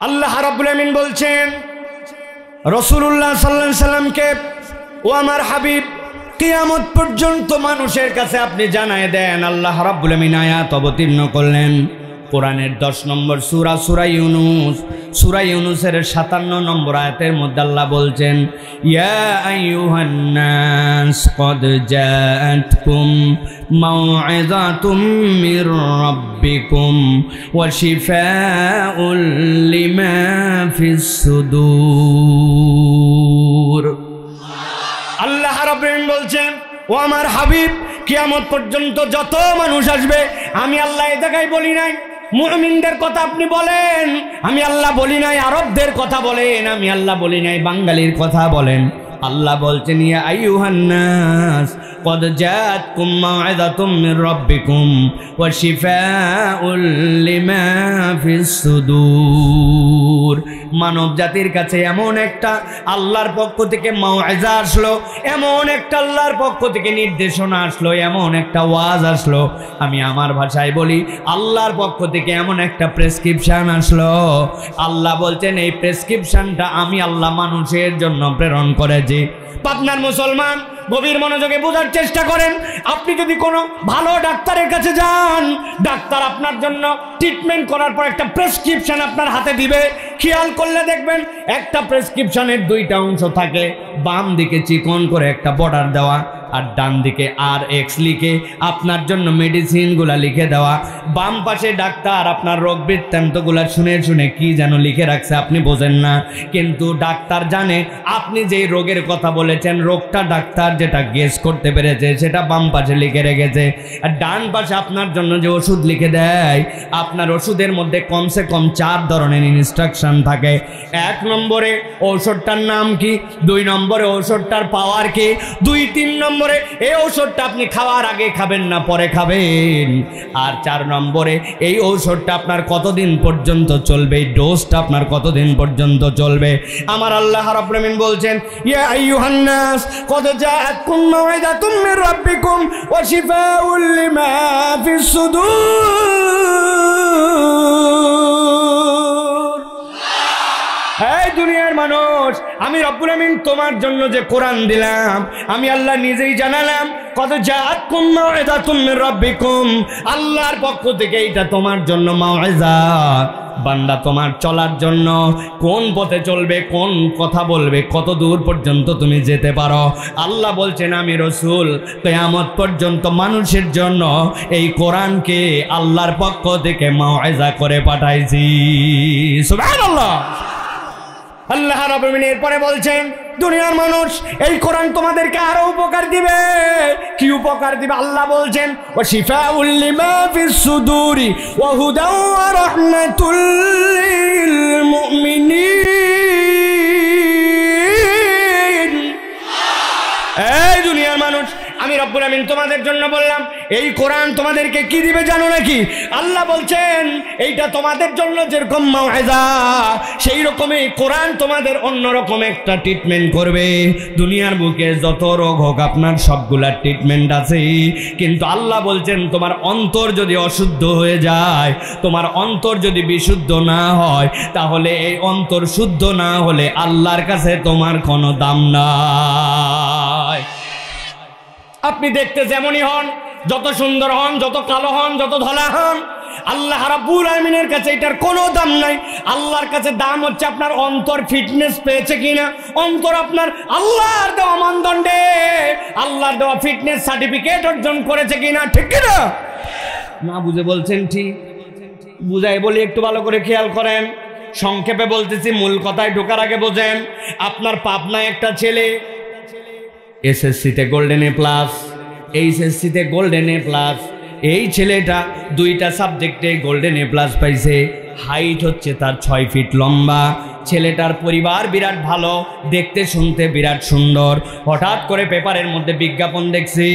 আল্লাহ রাব্বুল আমিন বলছেন রাসূলুল্লাহ সাল্লাল্লাহু আলাইহি সাল্লামকে, ও আমার হাবিব, কিয়ামত পর্যন্ত মানুষের কাছে আপনি জানায় দেন। আল্লাহ রাব্বুল আমিন আয়াত অবতীর্ণ করলেন কোরআনের 10 নম্বর সূরা, সূরা ইউনূস। সূরা ইউনূসের 57 নম্বর আয়াতের মধ্যে আল্লাহ বলছেন, ইয়া আইয়ুহান নাস ক্বাদ জাআতকুম মাউইযাতুম মির রাব্বিকুম ওয়া শিফাউল লিমা ফিস সুদূর। আল্লাহ রাব্বুল আমিন বলছেন, ও আমার হাবিব, কিয়ামত পর্যন্ত যত মানুষ আসবে, আমি আল্লাহ এ জায়গায় বলি নাই মুমিনদের কথা আপনি বলেন, আমি আল্লাহ বলি নাই আরবদের কথা বলেন, আমি আল্লাহ বলি নাই বাঙালির কথা বলেন। আল্লাহ বলছেন, ইয়া আইয়ুহান নাস ক্বাদ জাআতকুম মাউইযাতুম মির রাব্বিকুম ওয়া শিফাউল লিমা ফিস সুদূর। মানব জাতির কাছে এমন একটা আল্লাহর পক্ষ থেকে মাউইজা আসলো, এমন একটা আল্লাহর পক্ষ থেকে নির্দেশনা আসলো, এমন একটা ওয়াজ আসলো, আমি আমার ভাষায় বলি আল্লাহর পক্ষ থেকে এমন একটা প্রেসক্রিপশন আসলো। আল্লাহ বলছেন, এই প্রেসক্রিপশনটা আমি আল্লাহ মানুষের জন্য প্রেরণ করেছি। পাবনার মুসলমান, গভীর মনোযোগে বোঝার চেষ্টা করেন। আপনি যদি কোনো ভালো ডাক্তারের কাছে যান, ডাক্তার আপনার জন্য ট্রিটমেন্ট করার পর একটা প্রেসক্রিপশন আপনার হাতে দিবে। খেয়াল করলে দেখবেন একটা প্রেসক্রিপশনের 2টা অংশ থাকে, বাম দিকে চিকন করে একটা বর্ডার দেওয়া, আর ডান দিকে RX লিখে আপনার জন্য মেডিসিনগুলা লিখে দেওয়া। বাম পাশে ডাক্তার আপনার রোগ বৃত্তান্তগুলা শুনে শুনে কি যেন লিখে রাখছে, আপনি বোঝেন না, কিন্তু ডাক্তার জানে আপনি যেই রোগের কথা বলেছেন, রোগটা ডাক্তার যেটা গেস করতে পেরেছে সেটা বাম পাশে লিখে রেখেছে। আর ডান পাশে আপনার জন্য যে ওষুধ লিখে দেয়, আপনার ওষুধের মধ্যে কমসে কম 4 ধরনের ইনস্ট্রাকশন থাকে। 1 নম্বরে ঔষধটার নাম কি, 2 নম্বরে ঔষধটার পাওয়ার কি, 2-3 নম্বরে এই ঔষধটা আপনি খাওয়ার আগে খাবেন না পরে খাবেন, আর 4 নম্বরে এই ঔষধটা আপনার কতদিন পর্যন্ত চলবে, ডোজটা আপনার কতদিন পর্যন্ত চলবে। আমার আল্লাহ রাব্বুল আমিন বলছেন, ইয়া আইয়ুহান নাস ক্বাদ জাআতকুম মাউইযাতুম মির রাব্বিকুম ওয়া শিফাউল লিমা ফিস সুদূর। এই দুনিয়ার মানুষ, আমি রব্বুল আমিন তোমার জন্য যে কোরআন দিলাম, আমি আল্লাহ নিজেই জানালাম, ক্বাদ জাআতকুম মাউইযাতুম মির রাব্বিকুম, আল্লাহর পক্ষ থেকে এটা তোমার জন্য মাউইজা। বান্দা, তোমার চলার জন্য কোন পথে চলবে, কোন কথা বলবে, কত দূর পর্যন্ত তুমি যেতে পারো। আল্লাহ বলছেন, আমি রাসূল কিয়ামত পর্যন্ত মানুষের জন্য এই কোরআনকে আল্লাহর পক্ষ থেকে মাউইজা করে পাঠাইছি। সুবহানাল্লাহ। আল্লাহ রাব্বুল আমিন এরপরে বলছেন, দুনিয়ার মানুষ, এই কোরআন তোমাদেরকে আরো উপকার দিবে। কি উপকার দিবে? আল্লাহ বলছেন, ওয়া শিফাউল লিমা ফিস সুদুরি ওয়া হুদাও ওয়া রাহমাতুল লিল মুমিনিন। এই দুনিয়ার মানুষ, আমি রব্বুল আমিন তোমাদের জন্য বললাম, এই কোরআন তোমাদেরকে কি দিবে জানো নাকি? আল্লাহ বলছেন, এইটা তোমাদের জন্য যেরকম মাউইজা, সেই রকমই কোরআন তোমাদের অন্যরকম একটা ট্রিটমেন্ট করবে। দুনিয়ার বুকে যত রোগ হোক, আপনার সবগুলা ট্রিটমেন্ট আছে, কিন্তু আল্লাহ বলছেন, তোমার অন্তর যদি অশুদ্ধ হয়ে যায়, তোমার অন্তর যদি বিশুদ্ধ না হয়, তাহলে এই অন্তর শুদ্ধ না হলে আল্লাহর কাছে তোমার কোনো দাম নাই। আপনি দেখতে যেমনই হন, যত সুন্দর হন, যত কালো হন, যত ধলা হন, আল্লাহ রাব্বুল আমিনের কাছে এটার কোনো দাম নাই। আল্লাহর কাছে দাম হচ্ছে আপনার অন্তর ফিটনেস পেয়েছে কিনা, অন্তর আপনার আল্লাহর দেওয়া মানদণ্ডে, আল্লাহর দেওয়া ফিটনেস সার্টিফিকেট অর্জন করেছে কিনা, ঠিক কিনা? না বুঝে বলছেন ঠিক, বুঝাই বলি, একটু ভালো করে খেয়াল করেন। সংক্ষেপে বলতেছি, মূল কথায় ঢোকার আগে বোঝেন। আপনার পাবনায় একটা ছেলে SSC-তে গোল্ডেন A+, HSC-তে গোল্ডেন A+, এই ছেলেটা 2টা সাবজেক্টে গোল্ডেন A+ পাইছে। হাইট হচ্ছে তার 6 ফিট লম্বা। ছেলেটার পরিবার বিরাট ভালো, দেখতে শুনতে বিরাট সুন্দর। হঠাৎ করে পেপারের মধ্যে বিজ্ঞাপন দেখছি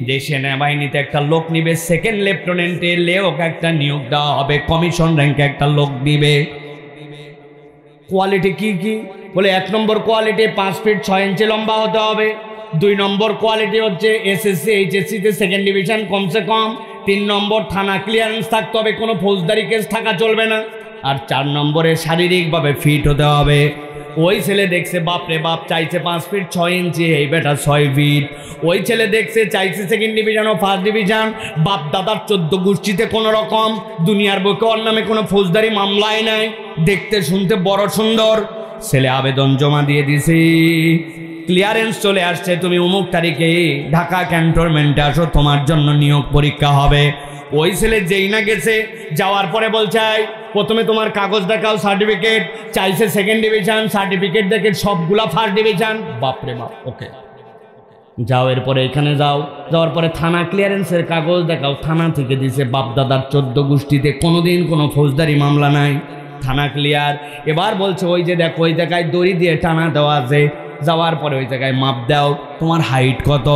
যে সেনাবাহিনীতে একটা লোক নিবে, 2nd লেফটেন্যান্টে ওকে একটা নিয়োগ দেওয়া হবে, কমিশন র্যাঙ্কে একটা লোক দিবে। কোয়ালিটি কি কি বলে? 1 নম্বর কোয়ালিটি 5 ফিট 6 ইঞ্চি লম্বা হতে হবে। 2 নম্বর কোয়ালিটি হচ্ছে SSC HSC-তে 2nd ডিভিশন কমসে কম। 3 নম্বর থানা ক্লিয়ারেন্স থাকতে হবে, কোনো ফৌজদারি কেস থাকা চলবে না। আর 4 নম্বরে শারীরিকভাবে ফিট হতে হবে। ওই ছেলে দেখছে বাপরে বাপ চাইছে 5 ফিট 6 ইঞ্চি, এই বেটা 6 ফিট। ওই ছেলে দেখছে চাইছে 2nd ডিভিশন ও 1st ডিভিশন, বাপ দাদার 14 গোষ্ঠীতে কোনো রকম দুনিয়ার বুকে ওর নামে কোনো ফৌজদারি মামলায় নাই, দেখতে শুনতে বড় সুন্দর। ছেলে আবেদন জমা দিয়ে দিছে, ক্লিয়ারেন্স চলে আসছে, তুমি অমুক তারিখে ঢাকা ক্যান্টনমেন্টে আসো, তোমার জন্য নিয়োগ পরীক্ষা হবে। ওই ছেলে যেই না গেছে, যাওয়ার পরে বলছে প্রথমে তোমার কাগজ দেখাও, সার্টিফিকেট। চাইছে 2nd ডিভিশন, সার্টিফিকেট দেখে সবগুলা 1st ডিভিশন। বাপরে বাপ, ওকে যাও, এরপরে এখানে যাও। যাওয়ার পরে থানা ক্লিয়ারেন্সের কাগজ দেখাও, থানা থেকে দিছে বাপদাদার 14 গোষ্ঠীতে কোনোদিন কোনো ফৌজদারি মামলা নাই, থানা ক্লিয়ার। এবার বলছে ওই যে দেখো ওই জায়গায় দড়ি দিয়ে টানা দেওয়া আছে, যাওয়ার পরে ওই জায়গায় মাপ দাও, তোমার হাইট কত।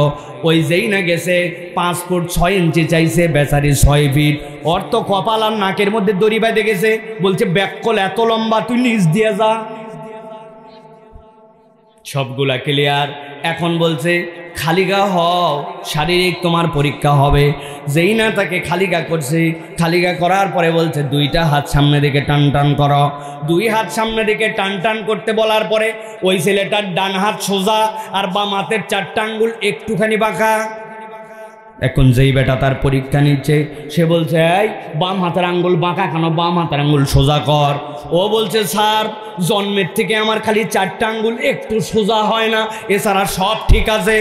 ওই যেই না গেছে 5 ফুট 6 ইঞ্চি চাইছে, বেচারি 6 ফিট। ওর তো কপাল আর নাকের মধ্যে দড়ি বেঁধে গেছে, বলছে ব্যাককল এত লম্বা, তুই নিচ দিয়ে যা। সবগুলা ক্লিয়ার। এখন বলছে খালিগা হও, শারীরিক তোমার পরীক্ষা হবে। যেই না তাকে খালিগা করছে, খালিগা করার পরে বলছে 2টা হাত সামনে দিকে টান টান করো। 2 হাত সামনে দিকে টান টান করতে বলার পরে ওই ছেলেটার ডান হাত সোজা আর বাম হাতের 4টা আঙ্গুল একটুখানি বাঁকা। এখন যেই বেটা তার পরীক্ষা নিচ্ছে, সে বলছে এই বাম হাতের আঙ্গুল বাঁকা কেন, বাম হাতের আঙ্গুল সোজা কর। ও বলছে স্যার জন্মের থেকে আমার খালি 4টা আঙ্গুল একটু সোজা হয় না, এছাড়া সব ঠিক আছে।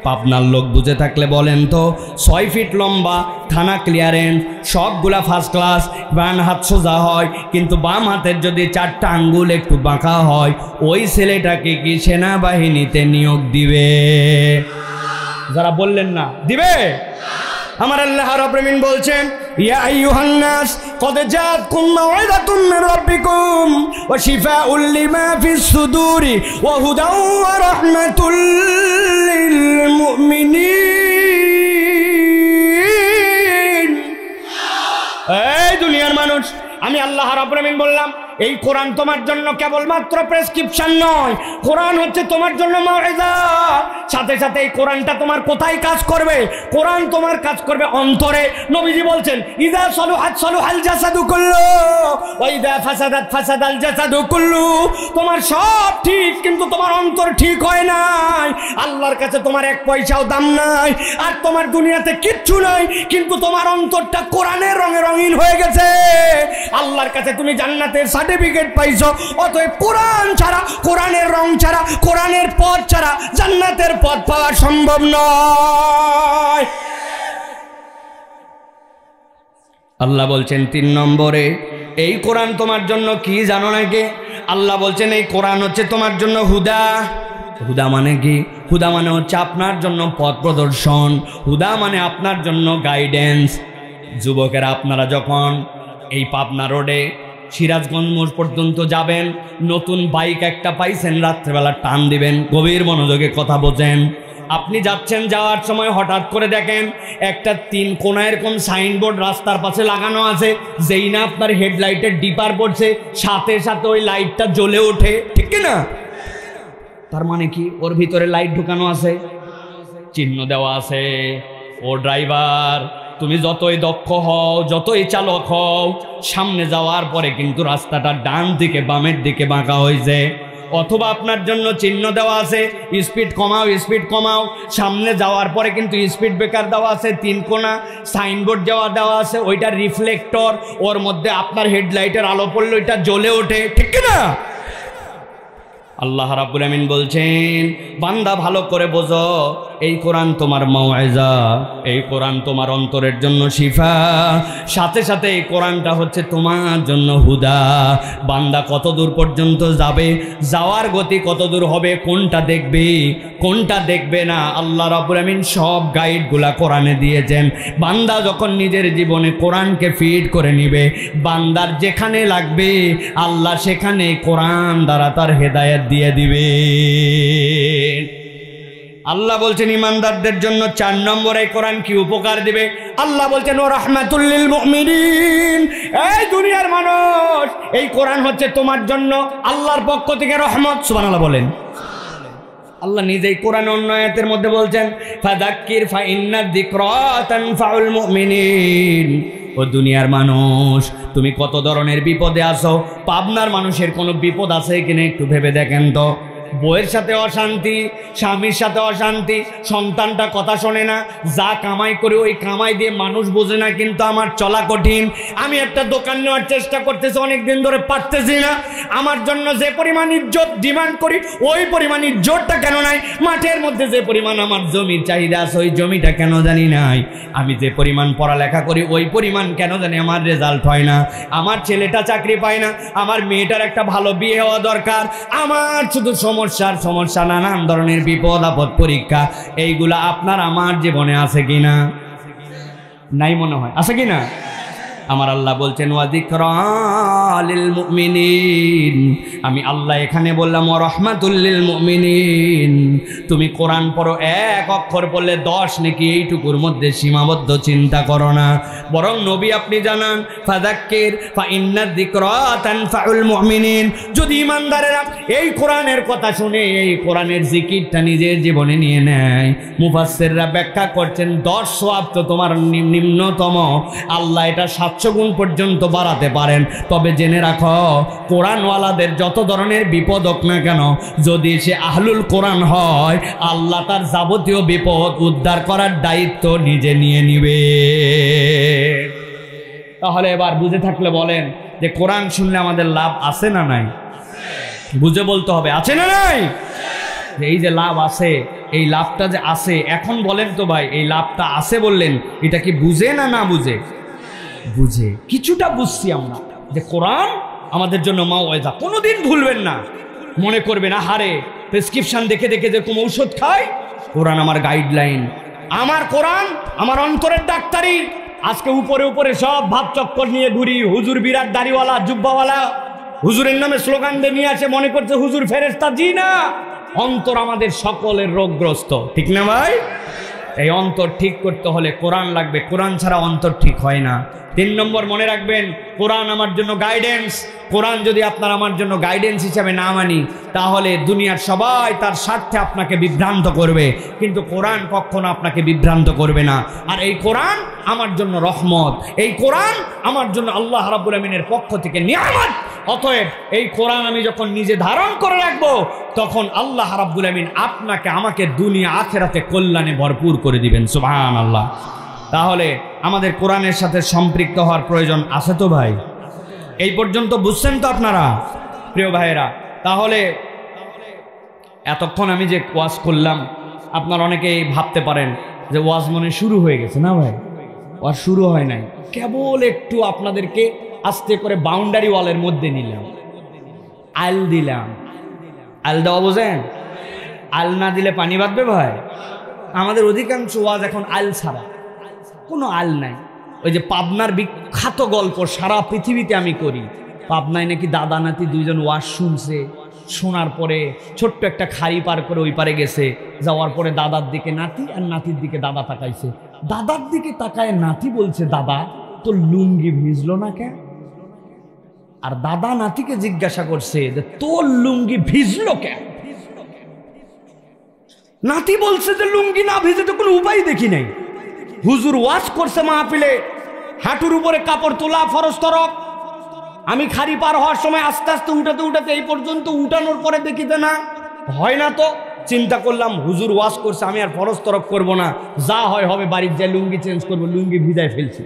পাবনার লোক বুঝে থাকলে বলেন তো, 6 ফিট লম্বা, থানা ক্লিয়ারেন্স, সবগুলা 1st ক্লাস, বাম হাত সোজা হয়, কিন্তু বাম হাতের যদি 4টা আঙ্গুল একটু বাঁকা হয়, ওই ছেলেটাকে কি সেনাবাহিনীতে নিয়োগ দিবে? যারা বললেন না দিবে, আমার আল্লাহ রাব্বুল আলামিন বলছেন ইয়া আইয়ুহান নাস ক্বাদ জাআতকুম মাউইযাতুম মির রাব্বিকুম ওয়া শিফাউল লিমা ফিস সুদুরি ওয়া হুদাও ওয়া রাহমাতুল লিল মুমিনিন। এই দুনিয়ার মানুষ, আমি আল্লাহ রাব্বুল আলামিন বললাম এই কোরআন তোমার জন্য কেবলমাত্র প্রেসক্রিপশন নয়, কোরআন হচ্ছে তোমার জন্য মাউইযা। সাথে সাথে এই কোরআনটা তোমার কোথায় কাজ করবে? কোরআন তোমার কাজ করবে অন্তরে। নবীজি বলছেন ইযা সালুহাত সালুহাল জাসাদু কুল্লু ওয়া ইযা ফাসাদাত ফাসাদাল জাসাদু কুল্লু। তোমার সব ঠিক, কিন্তু তোমার অন্তর ঠিক হয় নাই। আল্লাহর কাছে তোমার 1 পয়সাও দাম নাই, আর তোমার দুনিয়াতে কিচ্ছু নাই, কিন্তু তোমার অন্তরটা কোরআনের রঙে রঙিন হয়ে গেছে। আল্লাহর কাছে তুমি জান্নাতের সার্টিফিকেট পাইছো, অতএব কোরআন ছাড়া, কোরআনের রং ছাড়া, কোরআনের পথ ছাড়া জান্নাতের পথ পাওয়া সম্ভব নয়। আল্লাহ বলছেন 3 নম্বরে, এই কোরআন তোমার জন্য কি জানো নাকি? আল্লাহ বলছেন এই কোরআন হচ্ছে তোমার জন্য হুদা। হুদা মানে কি? হুদা মানে হচ্ছে আপনার জন্য পথ প্রদর্শন, হুদা মানে আপনার জন্য গাইডেন্স। যুবকেরা আপনারা যখন এই পাবনা রোডে সিরাজগঞ্জ মোড় পর্যন্ত যাবেন, নতুন বাইক একটা পাইছেন, রাত্রেবেলা টান দিবেন, গভীর মনোযোগে কথা বোঝেন। আপনি যাচ্ছেন, যাওয়ার সময় হঠাৎ করে দেখেন একটা 3 কোণা এরকম সাইনবোর্ড রাস্তার পাশে লাগানো আছে, যেই না আপনার হেডলাইটের ডিপার পড়ছে, সাথে সাথে ওই লাইটটা জ্বলে ওঠে, ঠিক না? তার মানে কি? ওর ভিতরে লাইট ঢুকানো আছে, চিহ্ন দেওয়া আছে। ও ড্রাইভার, তুমি যতই দক্ষ হও, যতই চালক হও, সামনে যাওয়ার পরে কিন্তু রাস্তাটা ডান দিকে বামের দিকে বাঁকা হয়েছে, অথবা আপনার জন্য চিহ্ন দেওয়া আছে স্পিড কমাও, স্পিড কমাও। সামনে যাওয়ার পরে কিন্তু স্পিড ব্রেকার দেওয়া আছে, 3 কোণা সাইনবোর্ড দেওয়া আছে, ওইটা রিফ্লেক্টর, ওর মধ্যে আপনার হেডলাইটের আলো পড়লে ওইটা জ্বলে ওঠে, ঠিক না? আল্লাহ রাব্বুল আমিন বলছেন বান্দা ভালো করে বোঝো, এই কোরআন তোমার মাউইযা, এই কোরআন তোমার অন্তরের জন্য শিফা, সাথে সাথে এই কোরআনটা হচ্ছে তোমার জন্য হুদা। বান্দা কত দূর পর্যন্ত যাবে, যাওয়ার গতি কত দূর হবে, কোনটা দেখবে কোনটা দেখবে না, আল্লাহ রাব্বুল আমিন সব গাইডগুলা কোরআনে দিয়েছেন। বান্দা যখন নিজের জীবনে কোরআনকে ফিট করে নিবে, বান্দার যেখানে লাগবে আল্লাহ সেখানে কোরআন দ্বারা তার হেদায়েত দিয়ে দিবে। আল্লাহ বলছেন ইমানদারদের জন্য 4 নম্বরে কোরআন কি উপকার দিবে? আল্লাহ বলছেন ও রাহমাতুল লিল মুমিনিন। এই দুনিয়ার মানুষ, এই কোরআন হচ্ছে তোমার জন্য আল্লাহর পক্ষ থেকে রহমত। সুবহানাল্লাহ বলেন। আল্লাহ নিজেই কোরআন অন্য আয়াতের মধ্যে বলছেন ফাযাক্কির ফাইন্না যিকরা তানফাউল মুমিনিন। ও ও দুনিয়ার মানুষ, তুমি কত ধরনের বিপদে আছো। পাবনার মানুষের কোনো বিপদ আছে কিনা একটু ভেবে দেখেন তো। বউয়ের সাথে অশান্তি, স্বামীর সাথে অশান্তি, সন্তানটা কথা শোনে না, যা কামাই করে ওই কামাই দিয়ে মানুষ বোঝে না, কিন্তু আমার চলা কঠিন। আমি একটা দোকান নেওয়ার চেষ্টা করতেছি, অনেক দিন ধরে পারতেছি না। আমার জন্য যে পরিমাণ ইজ্জত ডিমান্ড করি ওই পরিমাণ ইজ্জতটা কেন নাই? মাঠের মধ্যে যে পরিমাণ আমার জমির চাহিদা আছে ওই জমিটা কেন জানি নাই? আমি যে পরিমাণ পড়ালেখা করি ওই পরিমাণ কেন জানি আমার রেজাল্ট হয় না? আমার ছেলেটা চাকরি পায় না, আমার মেয়েটার একটা ভালো বিয়ে হওয়া দরকার, আমার শুধু সমস্যা, নানান ধরনের বিপদ আপদ পরীক্ষা, এইগুলা আপনার আমার জীবনে আছে কিনা? নাই মনে হয়, আছে কিনা? আমার আল্লাহ বলছেন ওয়া যিকরা লিল মুমিনিন, আমি আল্লাহ এখানে বললাম ওয়া রাহমাতুল লিল মুমিনিন। তুমি কোরআন পড়ো, এক অক্ষর পড়লে 10 নাকি, এইটুকুর মধ্যে সীমাবদ্ধ চিন্তা করো না। বরং নবী আপনি জানান ফাযাক্কির ফা ইন্নায যিকরা তানফাউল মুমিনিন। যদি ইমানদারেরা এই কোরআনের কথা শুনে এই কোরআনের জিকিরটা নিজের জীবনে নিয়ে নেয়, মুফাসসিররা ব্যাখ্যা করছেন 10 সওয়াব তো তোমার নিম্নতম, আল্লাহ এটা 700 গুণ পর্যন্ত বাড়াতে পারেন। তবে জেনে রাখো, কোরআনওয়ালাদের যত ধরনের বিপদ হোক না কেন, যদি সে আহলুল কোরআন হয়, আল্লাহ তার যাবতীয় বিপদ উদ্ধার করার দায়িত্ব নিজে নিয়ে নিবে। তাহলে এবার বুঝে থাকলে বলেন যে কোরআন শুনলে আমাদের লাভ আছে না নাই? বুঝে বলতে হবে, আছে না নাই? এই যে লাভ আছে, এই লাভটা যে আছে, এখন বলেন তো ভাই, এই লাভটা আছে বললেন, এটা কি বুঝে না না বুঝে? বুঝে। কিছুটা বুঝছি আমরা যে কোরআন আমাদের জন্য মাওয়াইজা। কোনোদিন ভুলবেন না, মনে করবেন আহারে প্রেসক্রিপশন দেখে দেখে যেরকম ঔষধ খায়, কোরআন আমার গাইডলাইন, আমার কোরআন আমার অন্তরের ডাক্তারি। আজকে উপরে উপরে সব ভাব চক্কর নিয়ে ঘুরি, হুজুর বিরাট দাড়িওয়ালা জুব্বাওয়ালা, হুজুরের নামে স্লোগান দিয়ে নিয়ে আসে, মনে করছে হুজুর ফেরেশতা। জি না, অন্তর আমাদের সকলের রোগগ্রস্ত, ঠিক না ভাই? এই অন্তর ঠিক করতে হলে কোরআন লাগবে, কোরআন ছাড়া অন্তর ঠিক হয় না। 3 নম্বর মনে রাখবেন, কোরআন আমার জন্য গাইডেন্স। কোরআন যদি আপনার আমার জন্য গাইডেন্স হিসাবে না মানি, তাহলে দুনিয়ার সবাই তার স্বার্থে আপনাকে বিভ্রান্ত করবে, কিন্তু কোরআন কখনো আপনাকে বিভ্রান্ত করবে না। আর এই কোরআন আমার জন্য রহমত, এই কোরআন আমার জন্য আল্লাহ রাব্বুল আমিনের পক্ষ থেকে নিয়ামত। অতএব এই কোরআন আমি যখন নিজে ধারণ করে রাখবো, তখন আল্লাহ রাব্বুল আমিন আপনাকে আমাকে দুনিয়া আখিরাতে কল্যাণে ভরপুর করে দিবেন। সুবহানাল্লাহ। তাহলে আমাদের কোরআনের সাথে সম্পৃক্ত হওয়ার প্রয়োজন আছে তো ভাই? এই পর্যন্ত বুঝছেন তো আপনারা প্রিয় ভাইয়েরা? তাহলে এতক্ষণ আমি যে ওয়াজ করলাম, আপনারা অনেকেই ভাবতে পারেন যে ওয়াজ মনে শুরু হয়ে গেছে। না ভাই, ওয়াজ শুরু হয় নাই, কেবল একটু আপনাদেরকে আস্তে করে বাউন্ডারি ওয়ালের মধ্যে নিলাম, আল দিলাম। আল দেওয়া বোঝেন? আল না দিলে পানি বাঁধবে ভাই? আমাদের অধিকাংশ ওয়াজ এখন আল ছাড়া, কোনো আল নাই। ওই যে পাবনার বিখ্যাত গল্প সারা পৃথিবীতে আমি করি, পাবনায় নাকি দাদা নাতি 2 জন ওয়াজ শুনছে, শোনার পরে ছোট্ট একটা খাড়ি পার করে ওই পারে গেছে, যাওয়ার পরে দাদার দিকে নাতি আর নাতির দিকে দাদা তাকাইছে। দাদার দিকে তাকায় নাতি বলছে, দাদা তোর লুঙ্গি ভিজলো না কেন? আর দাদা নাতিকে জিজ্ঞাসা করছে যে তোর লুঙ্গি ভিজলো কেন? নাতি বলছে যে লুঙ্গি না ভিজে তো কোনো উপায় দেখি নাই। হুজুর ওয়াজ করছে মাহফিলে, হাঁটুর উপরে কাপড় তোলা ফরজ তরক। আমি খাড়ি পার হওয়ার সময় আস্তে আস্তে উঠাতে উঠাতে এই পর্যন্ত উঠানোর পরে দেখিতে না হয় না, তো চিন্তা করলাম হুজুর ওয়াজ করছে, আমি আর ফরজ তরক করবো না, যা হয় হবে, বাড়ির যাই লুঙ্গি চেঞ্জ করবো, লুঙ্গি ভিজায় ফেলছি।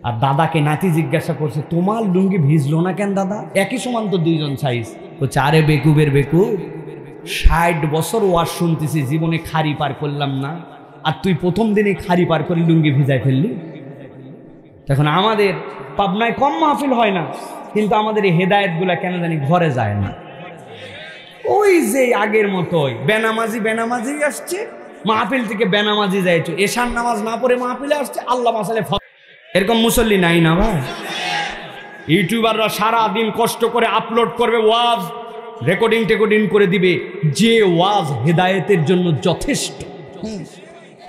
আর দাদাকে নাতি জিজ্ঞাসা করছে, তোমার লুঙ্গি ভিজলো না কেন দাদা? একই সমান তো 2 জন সাইজ। বলছে, আরে বেকুবের বেকুব, 60 বছর ওয়াজ শুনতেছি, জীবনে খাড়ি পার করলাম না, আর তুই প্রথম দিনে খাড়ি পার করে লুঙ্গি ভিজায় ফেললি। তখন আমাদের পাবনায় কম মাহফিল হয় না, কিন্তু আমাদের এই হেদায়েতগুলা কেন জানি ঘরে যায় না। ওই যে আগের মতোই বেনামাজি আসছে, মাহফিল থেকে বেনামাজি যাইছো, এশার নামাজ না পড়ে মাহফিলে আসছে, আল্লাহ মাসালে এরকম মুসল্লি নাই না ভাই? ইউটিউবাররা সারা দিন কষ্ট করে আপলোড করবে ওয়াজ, রেকর্ডিং করে দিবে, যে ওয়াজ হেদায়েতের জন্য যথেষ্ট।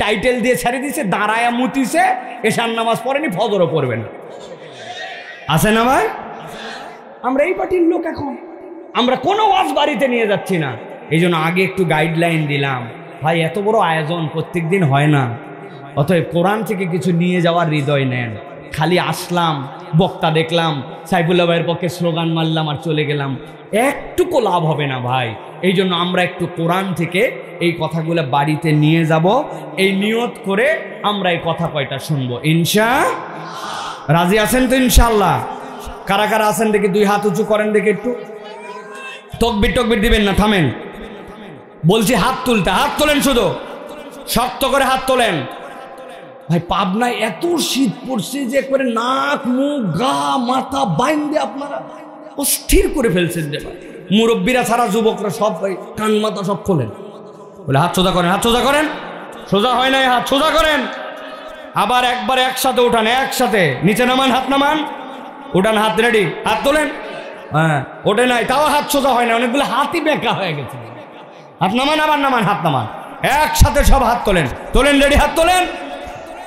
টাইটেল দিয়ে ছেড়ে দিছে, দাঁড়ায়া মুতিছে, এশার নামাজ পড়েনি, ফজরও পড়বে না। আছে না ভাই? আমরা এই পার্টির লোক। এখন আমরা কোনো ওয়াজ বাড়িতে নিয়ে যাচ্ছি না। এই জন্য আগে একটু গাইডলাইন দিলাম, ভাই এত বড় আয়োজন প্রত্যেক দিন হয় না, অতএব কোরআন থেকে কিছু নিয়ে যাওয়ার হৃদয় নেন। খালি আসলাম, বক্তা দেখলাম, সাইফুল্লাহ ভাইয়ের পক্ষে স্লোগান মারলাম আর চলে গেলাম, একটুকু লাভ হবে না ভাই। এই জন্য আমরা একটু কোরআন থেকে এই কথাগুলো বাড়িতে নিয়ে যাব, এই নিয়ত করে আমরা এই কথা কয়টা শুনবো। রাজি আছেন তো ইনশাআল্লাহ? কারা কারা আছেন দেখি 2 হাত উঁচু করেন দেখি একটু। তকবির দিবেন না, থামেন বলছি। হাত তুলতে, হাত তোলেন, শুধু শক্ত করে হাত তোলেন। ভাই পাবনায় এত শীত পড়ছে যে একবারে নাক মুখ গা মাথা বাইন্দে আপনারা অস্থির করে ফেলছেন। যে মুরব্বীরা ছাড়া যুবকরা সব কান মাথা সব খোলেন, বলে হাত সোজা করেন, হাত সোজা করেন। সোজা হয় নাই, হাত সোজা করেন। আবার একবার একসাথে উঠান, একসাথে নিচে নামান, হাত নামান, উঠান, হাত রেডি, হাত তোলেন। হ্যাঁ ওঠে নাই, তাও হাত সোজা হয় না, অনেকগুলো হাতই বেঁকা হয়ে গেছে। হাত নামান, আবার নামান, হাত নামান, একসাথে সব হাত তোলেন, তোলেন, রেডি, হাত তোলেন।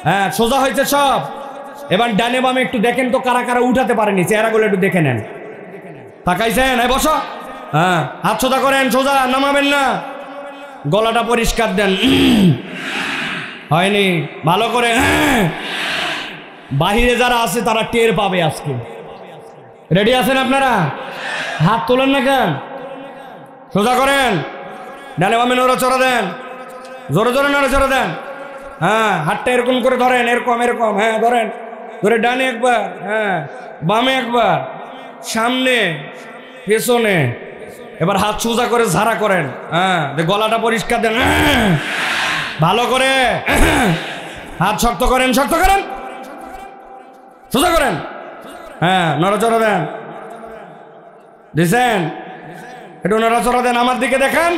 হ্যাঁ সোজা হয়েছে সব। এবার ডানে বামে একটু দেখেন তো কারা কারা উঠাতে পারেনি, চেহারাগুলো একটু দেখে নেন। তাকাইছেন? বসো। হ্যাঁ হাত সোজা করেন, সোজা নামাবেন না। গলাটা পরিষ্কার দেন। হয়নি, ভালো করে। বাহিরে যারা আছে তারা টের পাবে আজকে। রেডি আছেন আপনারা? হাত তোলেন না কেন? সোজা করেন, ডানে বামে নড়াচড়া দেন, জোরে জোরে নড়াচড়া দেন। হ্যাঁ হাতটা এরকম করে ধরেন, এরকম এরকম। হ্যাঁ ধরেন, ধরে ডানে একবার, হ্যাঁ বামে একবার, সামনে পেছনে। এবার হাত সোজা করে ঝাড়া করেন। হ্যাঁ গলাটা পরিষ্কার দেন, ভালো করে। হাত শক্ত করেন, শক্ত করেন, সোজা করেন। হ্যাঁ নড়াচড়া দেন, দিছেন? একটু নড়াচড়া দেন, আমার দিকে দেখেন।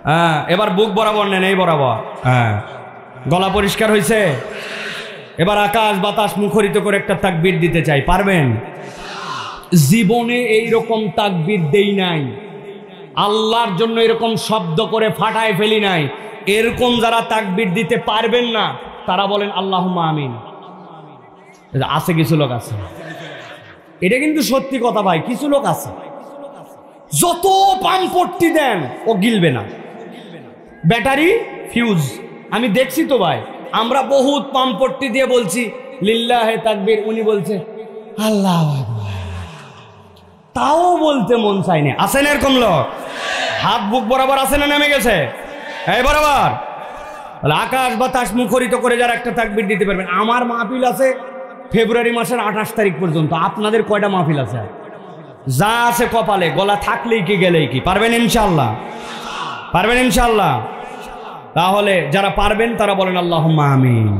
হ্যাঁ এবার বুক বরাবর নেন, এই বরাবর। হ্যাঁ গলা পরিষ্কার হয়েছে। এবার আকাশ বাতাস মুখরিত করে একটা তাকবীর দিতে চাই, পারবেন? জীবনে এইরকম তাকবীর দেই নাই, আল্লাহর জন্য এরকম শব্দ করে ফাটায় ফেলি নাই। এরকম যারা তাকবীর দিতে পারবেন না তারা বলেন আল্লাহুম্মা আমিন। আছে কিছু লোক আছে, এটা কিন্তু সত্যি কথা ভাই, কিছু লোক আছে যত পাম্পট্টি দেন ও গিলবে না, ব্যাটারি ফিউজ। আমি দেখছি তো ভাই, আমরা বহুত পাম্পট্টি দিয়ে বলছি লিল্লাহে তাকবীর, উনি বলছে আল্লাহু আকবার, তাও বলতে মন চায়নি। আছেন এরকম লোক? হাত বুক বরাবর আছে না নেমে গেছে? এই বরাবর। আকাশ বাতাস মুখরিত করে যারা একটা তাকবীর দিতে পারবেন। আমার মাহফিল আছে ফেব্রুয়ারি মাসের 28 তারিখ পর্যন্ত। আপনাদের কয়টা মাহফিল আছে? যা আছে কপালে, গলা থাকলেই কি গেলেই কি। পারবেন ইনশাআল্লাহ? পারবেন ইনশাআল্লাহ? তাহলে যারা পারবেন তারা বলেন আল্লাহুম্মা আমিন,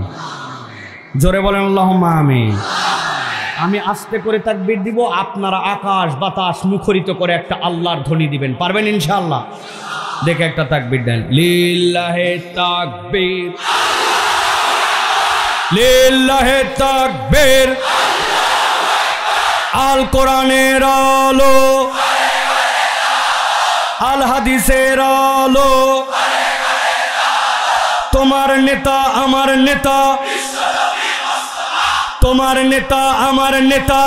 জোরে বলেন আল্লাহুম্মা আমিন। আমি আস্তে করে তাকবীর দিব, আপনারা আকাশ বাতাস মুখরিত করে একটা আল্লাহর ধ্বনি দিবেন। পারবেন ইনশাআল্লাহ? দেখে একটা তাকবীর দেন, লিল্লাহে তাকবীর, লিল্লাহে তাকবীর। আল কোরআনের আলো, আল হাদিসের আলো, তোমার নেতা আমার নেতা, তোমার নেতা আমার নেতা,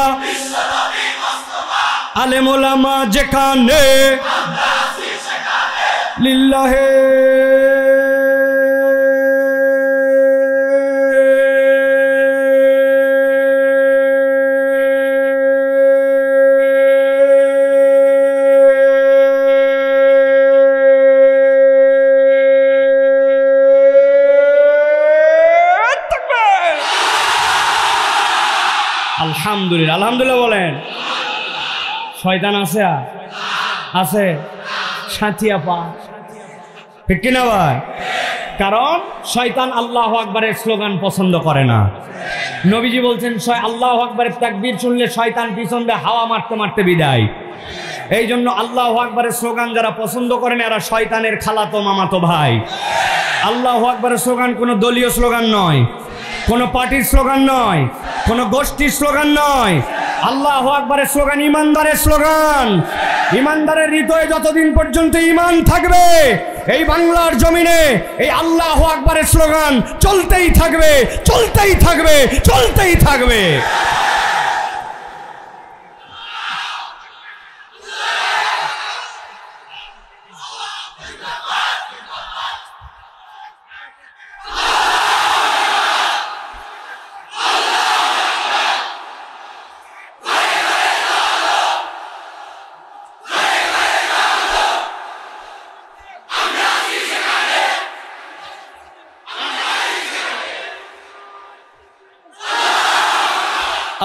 আলেম ওলামা যেখানে, লিল্লাহে আলহামদুলিল্লাহ। আলহামদুলিল্লাহ বলেন। শয়তান আছে? আছে, সাথিয়া পা, ঠিক কিনা ভাই? কারণ শয়তান আল্লাহু আকবারের স্লোগান পছন্দ করে না। নবীজি বলছেন আল্লাহু আকবারের তাকবীর শুনলে শয়তান পিছন দিয়ে হাওয়া মারতে মারতে বিদায়। এই জন্য আল্লাহু আকবারের স্লোগান যারা পছন্দ করেন এরা শয়তানের খালাতো মামাতো ভাই। আল্লাহু আকবারের স্লোগান কোনো দলীয় স্লোগান নয়, কোনো পার্টির স্লোগান নয়, কোনো গোষ্ঠীর স্লোগান নয়। আল্লাহু আকবারের স্লোগান ইমানদারের স্লোগান। ইমানদারের হৃদয়ে যতদিন পর্যন্ত ইমান থাকবে এই বাংলার জমিনে এই আল্লাহু আকবারের স্লোগান চলতেই থাকবে, চলতেই থাকবে, চলতেই থাকবে।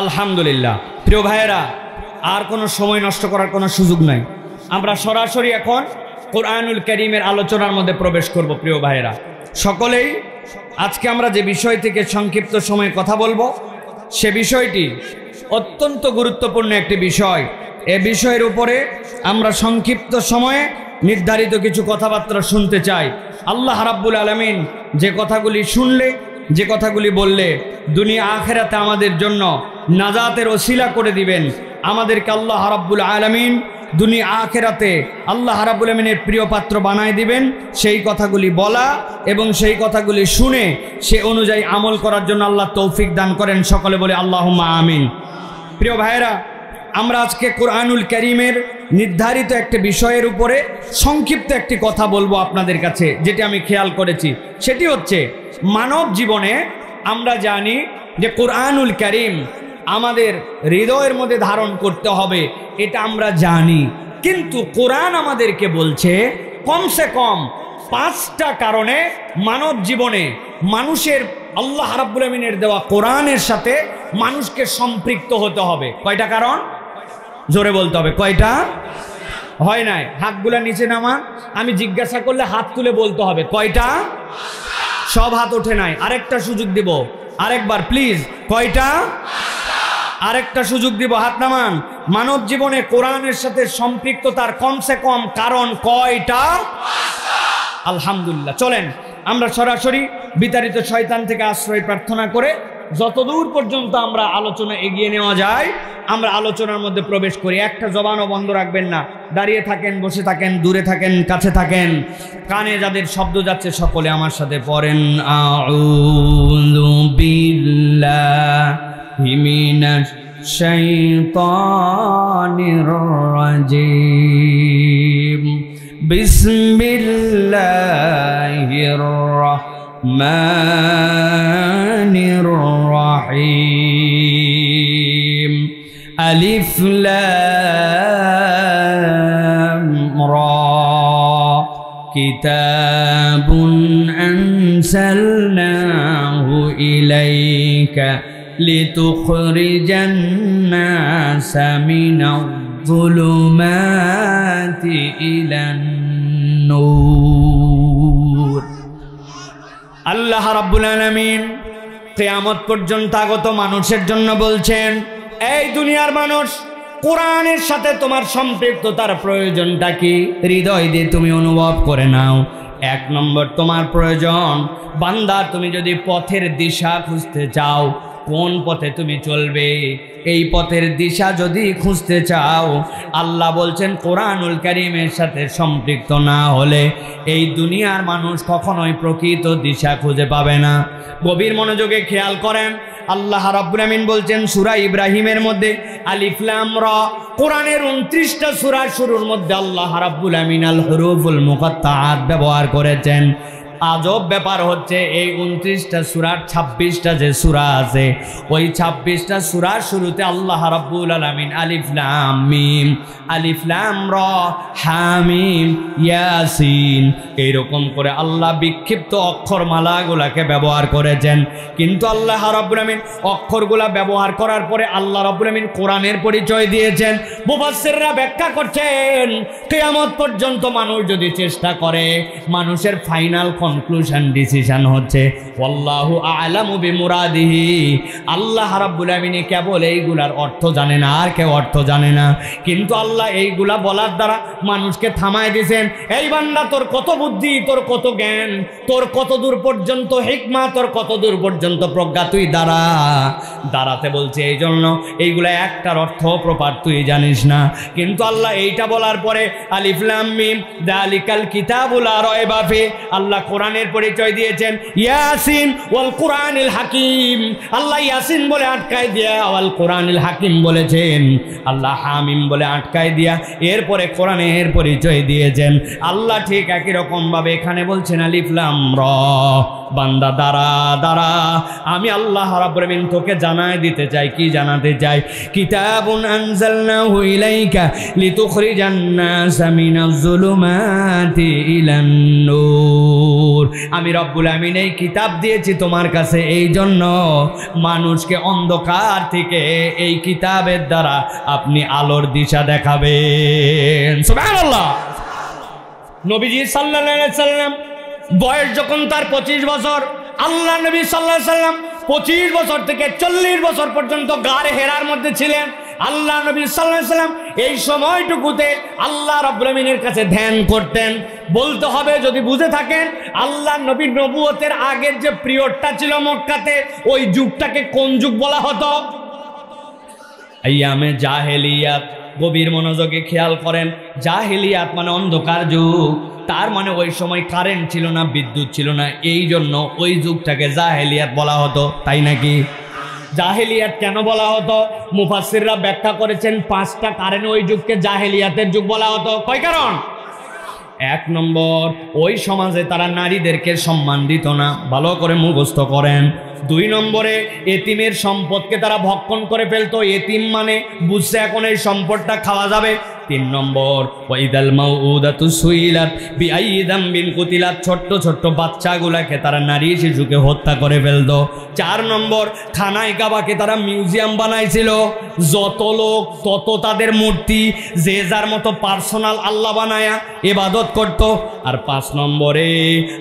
আলহামদুলিল্লাহ। প্রিয় ভাইয়েরা, আর কোনো সময় নষ্ট করার কোনো সুযোগ নাই। আমরা সরাসরি এখন কোরআনুল কারীমের আলোচনার মধ্যে প্রবেশ করব। প্রিয় ভাইয়েরা সকলেই, আজকে আমরা যে বিষয় থেকে সংক্ষিপ্ত সময়ে কথা বলবো, সে বিষয়টি অত্যন্ত গুরুত্বপূর্ণ একটি বিষয়। এ বিষয়ের উপরে আমরা সংক্ষিপ্ত সময়ে নির্ধারিত কিছু কথাবার্তা শুনতে চাই। আল্লাহ রাব্বুল আলামিন যে কথাগুলি শুনলে, যে কথাগুলি বললে দুনিয়া আখিরাতে আমাদের জন্য নাজাতের ওসিলা করে দিবেন, আমাদেরকে আল্লাহ রাব্বুল আলামিন দুনিয়া আখিরাতে আল্লাহ রাব্বুল আলামিনের প্রিয় পাত্র বানায় দিবেন, সেই কথাগুলি বলা এবং সেই কথাগুলি শুনে সে অনুযায়ী আমল করার জন্য আল্লাহ তৌফিক দান করেন। সকলে বলে আল্লাহুম্মা আমিন। প্রিয় ভাইয়েরা, আমরা আজকে কোরআনুল কারীমের নির্ধারিত একটা বিষয়ের উপরে সংক্ষিপ্ত একটি কথা বলবো আপনাদের কাছে, যেটি আমি খেয়াল করেছি। সেটি হচ্ছে, মানব জীবনে আমরা জানি যে কোরআনুল কারীম আমাদের হৃদয়ের মধ্যে ধারণ করতে হবে, এটা আমরা জানি। কিন্তু কোরআন আমাদেরকে বলছে কমসে কম 5টা কারণে মানব জীবনে মানুষের আল্লাহ রাব্বুল আমিনের দেওয়া কোরআনের সাথে মানুষকে সম্পৃক্ত হতে হবে। কয়টা কারণ? জোরে বলতে হবে। কয়টা? হয় নাই, হাতগুলা নিচে নামান। আমি জিজ্ঞাসা করলে হাত তুলে বলতে হবে। কয়টা? সব হাত ওঠে নাই। আরেকটা সুযোগ দিব, আরেকবার প্লিজ। কয়টা? আরেকটা সুযোগ দিব, হাত নামান। মানব জীবনে কোরআনের সাথে সম্পৃক্ততার কমসে কম কারণ কয়টা? আলহামদুলিল্লাহ। চলেন আমরা সরাসরি বিতাড়িত শয়তান থেকে আশ্রয় প্রার্থনা করে যতদূর পর্যন্ত আমরা আলোচনা এগিয়ে নেওয়া যায় আমরা আলোচনার মধ্যে প্রবেশ করি। একটা জবানও বন্ধ রাখবেন না। দাঁড়িয়ে থাকেন, বসে থাকেন, দূরে থাকেন, কাছে থাকেন, কানে যাদের শব্দ যাচ্ছে সকলে আমার সাথে পড়েন, আউযু বিল্লাহি মিনাশ শাইতানির রাজীম। বিসমিল্লাহির রাহমানির রাহিম। আলিফ লাম রা। কিতাবুন আনসালনাহু ইলাইকা লিতুখরিজান নাসা মিনাজ-যুলুমাতি ইলান-নূর। আল্লাহ রাব্বুল আলামিন কিয়ামত পর্যন্ত আগত মানুষের জন্য বলছেন, এই দুনিয়ার মানুষ, কোরআনের সাথে তোমার সম্পৃক্ততার প্রয়োজনটা কি? হৃদয় দিয়ে তুমি অনুভব করে নাও। 1 নম্বর তোমার প্রয়োজন, বান্দা তুমি যদি পথের দিশা খুঁজতে চাও, কোন পথে তুমি চলবে, এই পথের দিশা যদি খুঁজতে চাও, আল্লাহ বলছেন কোরআনুল কারীমের সাথে সম্পৃক্ত না হলে এই দুনিয়ার মানুষ কখনোই প্রকৃত দিশা খুঁজে পাবে না। গভীর মনোযোগে খেয়াল করেন, আল্লাহ রাব্বুল আমিন বলছেন সূরা ইব্রাহিমের মধ্যে আলিফ লাম রা। কোরআনের 29টা সূরার শুরুর মধ্যে আল্লাহ রাব্বুল আমিন আল হুরুফুল মুকাত্তাআত ব্যবহার করেছেন। আজব ব্যাপার হচ্ছে, এই 29টা সূরার 26টা যে সূরা আছে, ওই 26টা সূরার শুরুতে আল্লাহ রাব্বুল আলামিন আলিফ লাম মিম, আলিফ লাম রা, হামিম, ইয়াসিন, এইরকম করে আল্লাহ বিক্ষিপ্ত অক্ষরমালাগুলাকে ব্যবহার করেছেন। কিন্তু আল্লাহ রাব্বুল আমিন অক্ষরগুলা ব্যবহার করার পরে আল্লাহ রাব্বুল আমিন কোরআনের পরিচয় দিয়েছেন। মুফাসসিররা ব্যাখ্যা করছেন, কিয়ামত পর্যন্ত মানুষ যদি চেষ্টা করে, মানুষের ফাইনাল কনক্লুশন ডিসিশন হচ্ছে আল্লাহু আ'লামু বিমুরাদিহি। আল্লাহ রাব্বুল আমিন কেবল এইগুলার অর্থ জানে না, আর কেউ অর্থ জানে না। কিন্তু আল্লাহ এইগুলা বলার দ্বারা মানুষকে থামায় দিয়েছেন, এই বান্দা তোর কত বুদ্ধি, তোর কত জ্ঞান, তোর কত দূর পর্যন্ত হিকমা, তোর কত দূর পর্যন্ত প্রজ্ঞা, তুই দাঁড়াতে বলছে। এই জন্য এইগুলা একটার অর্থ প্রপার তুই জানিস না। কিন্তু আল্লাহ এইটা বলার পরে আলিফ লাম মিম যালিকাল কিতাবুল লা রায়বা ফি, আল্লাহ কোরআনের পরিচয় দিয়েছেন ইয়াসিন ওয়াল কুরআনিল হাকিম। আল্লাহ ইয়াসিন বলে আটকায় দিয়া ওয়াল কুরআনিল হাকিম বলেছেন, আল্লাহ হামিম বলে আটকায় দিয়া এরপরে কোরআনের পরিচয় দিয়েছেন। আল্লাহ ঠিক একই রকম ভাবে এখানে বলছেন আলিফ লাম রা। বান্দা দাঁড়া, আমি আল্লাহ রাব্বুল আমিন তোকে জানায় দিতে চাই। কি জানাতে চাই? কিতাবুন আনজালনাহু ইলাইকা লিতুখরিজান নাসা মিনাজ-যুলুমাতি ইলান-নূর। নূর, আমি রব্বুল আমিন এই কিতাব দিয়েছি তোমার কাছে এই জন্য মানুষকে অন্ধকার থেকে এই কিতাবের দ্বারা আপনি আলোর দিশা দেখাবেন। সুবহানাল্লাহ। নবীজি সাল্লাল্লাহু আলাইহি সাল্লাম বয়স যখন তার 25 বছর, আল্লাহ নবী সাল্লাল্লাহু আলাইহি সাল্লাম 25 বছর থেকে 40 বছর পর্যন্ত গারে হেরার মধ্যে ছিলেন। আল্লাহ নবী সাল্লাল্লাহু আলাইহি সাল্লাম এই সময়টুকুতে আল্লাহ রাব্বুল আমিনের কাছে ধ্যান করতেন। বলতে হবে যদি বুঝে থাকেন আল্লাহ নবীর নবুয়তের আগের যে পিরিয়ডটা ছিল মক্কাতে, ওই যুগটাকে কোন যুগ বলা হতো? আইয়ামে জাহেলিয়াত। গভীর মনোযোগে খেয়াল করেন, জাহেলিয়াত মানে অন্ধকার যুগ। তার মানে ওই সময় কারেন্ট ছিল না, বিদ্যুৎ ছিল না, এই জন্য ওই যুগটাকে জাহেলিয়াত বলা হতো, তাই নাকি? জাহেলিয়াত কেন বলা হতো? মুফাসসিররা ব্যাখ্যা করেছেন 5টা কারণে ওই যুগকে জাহেলিয়াতের যুগ বলা হতো। কয় কারণ? 1 নম্বর, ওই সমাজে তারা নারীদেরকে সম্মান দিত না, ভালো করে মুখস্থ করেন। 2 নম্বরে, এতিমের সম্পদকে তারা ভক্ষণ করে ফেলতো। এতিম মানে বুঝছে এখন এই সম্পদটা খাওয়া যাবে। 3 নম্বর, ওয়াইদাল মাউউদাতু সুইলাত বিআইয়ি যামবিন কুতিলাত, ছোট্ট ছোট্ট বাচ্চাগুলাকে তারা নারী শিশুকে হত্যা করে ফেলতো। 4 নম্বর, খানায় কাবাকে তারা মিউজিয়াম বানাইছিল। যত লোক তত তাদের মূর্তি, যে যার মতো পার্সোনাল আল্লাহ বানায়া ইবাদত করত। আর 5 নম্বরে,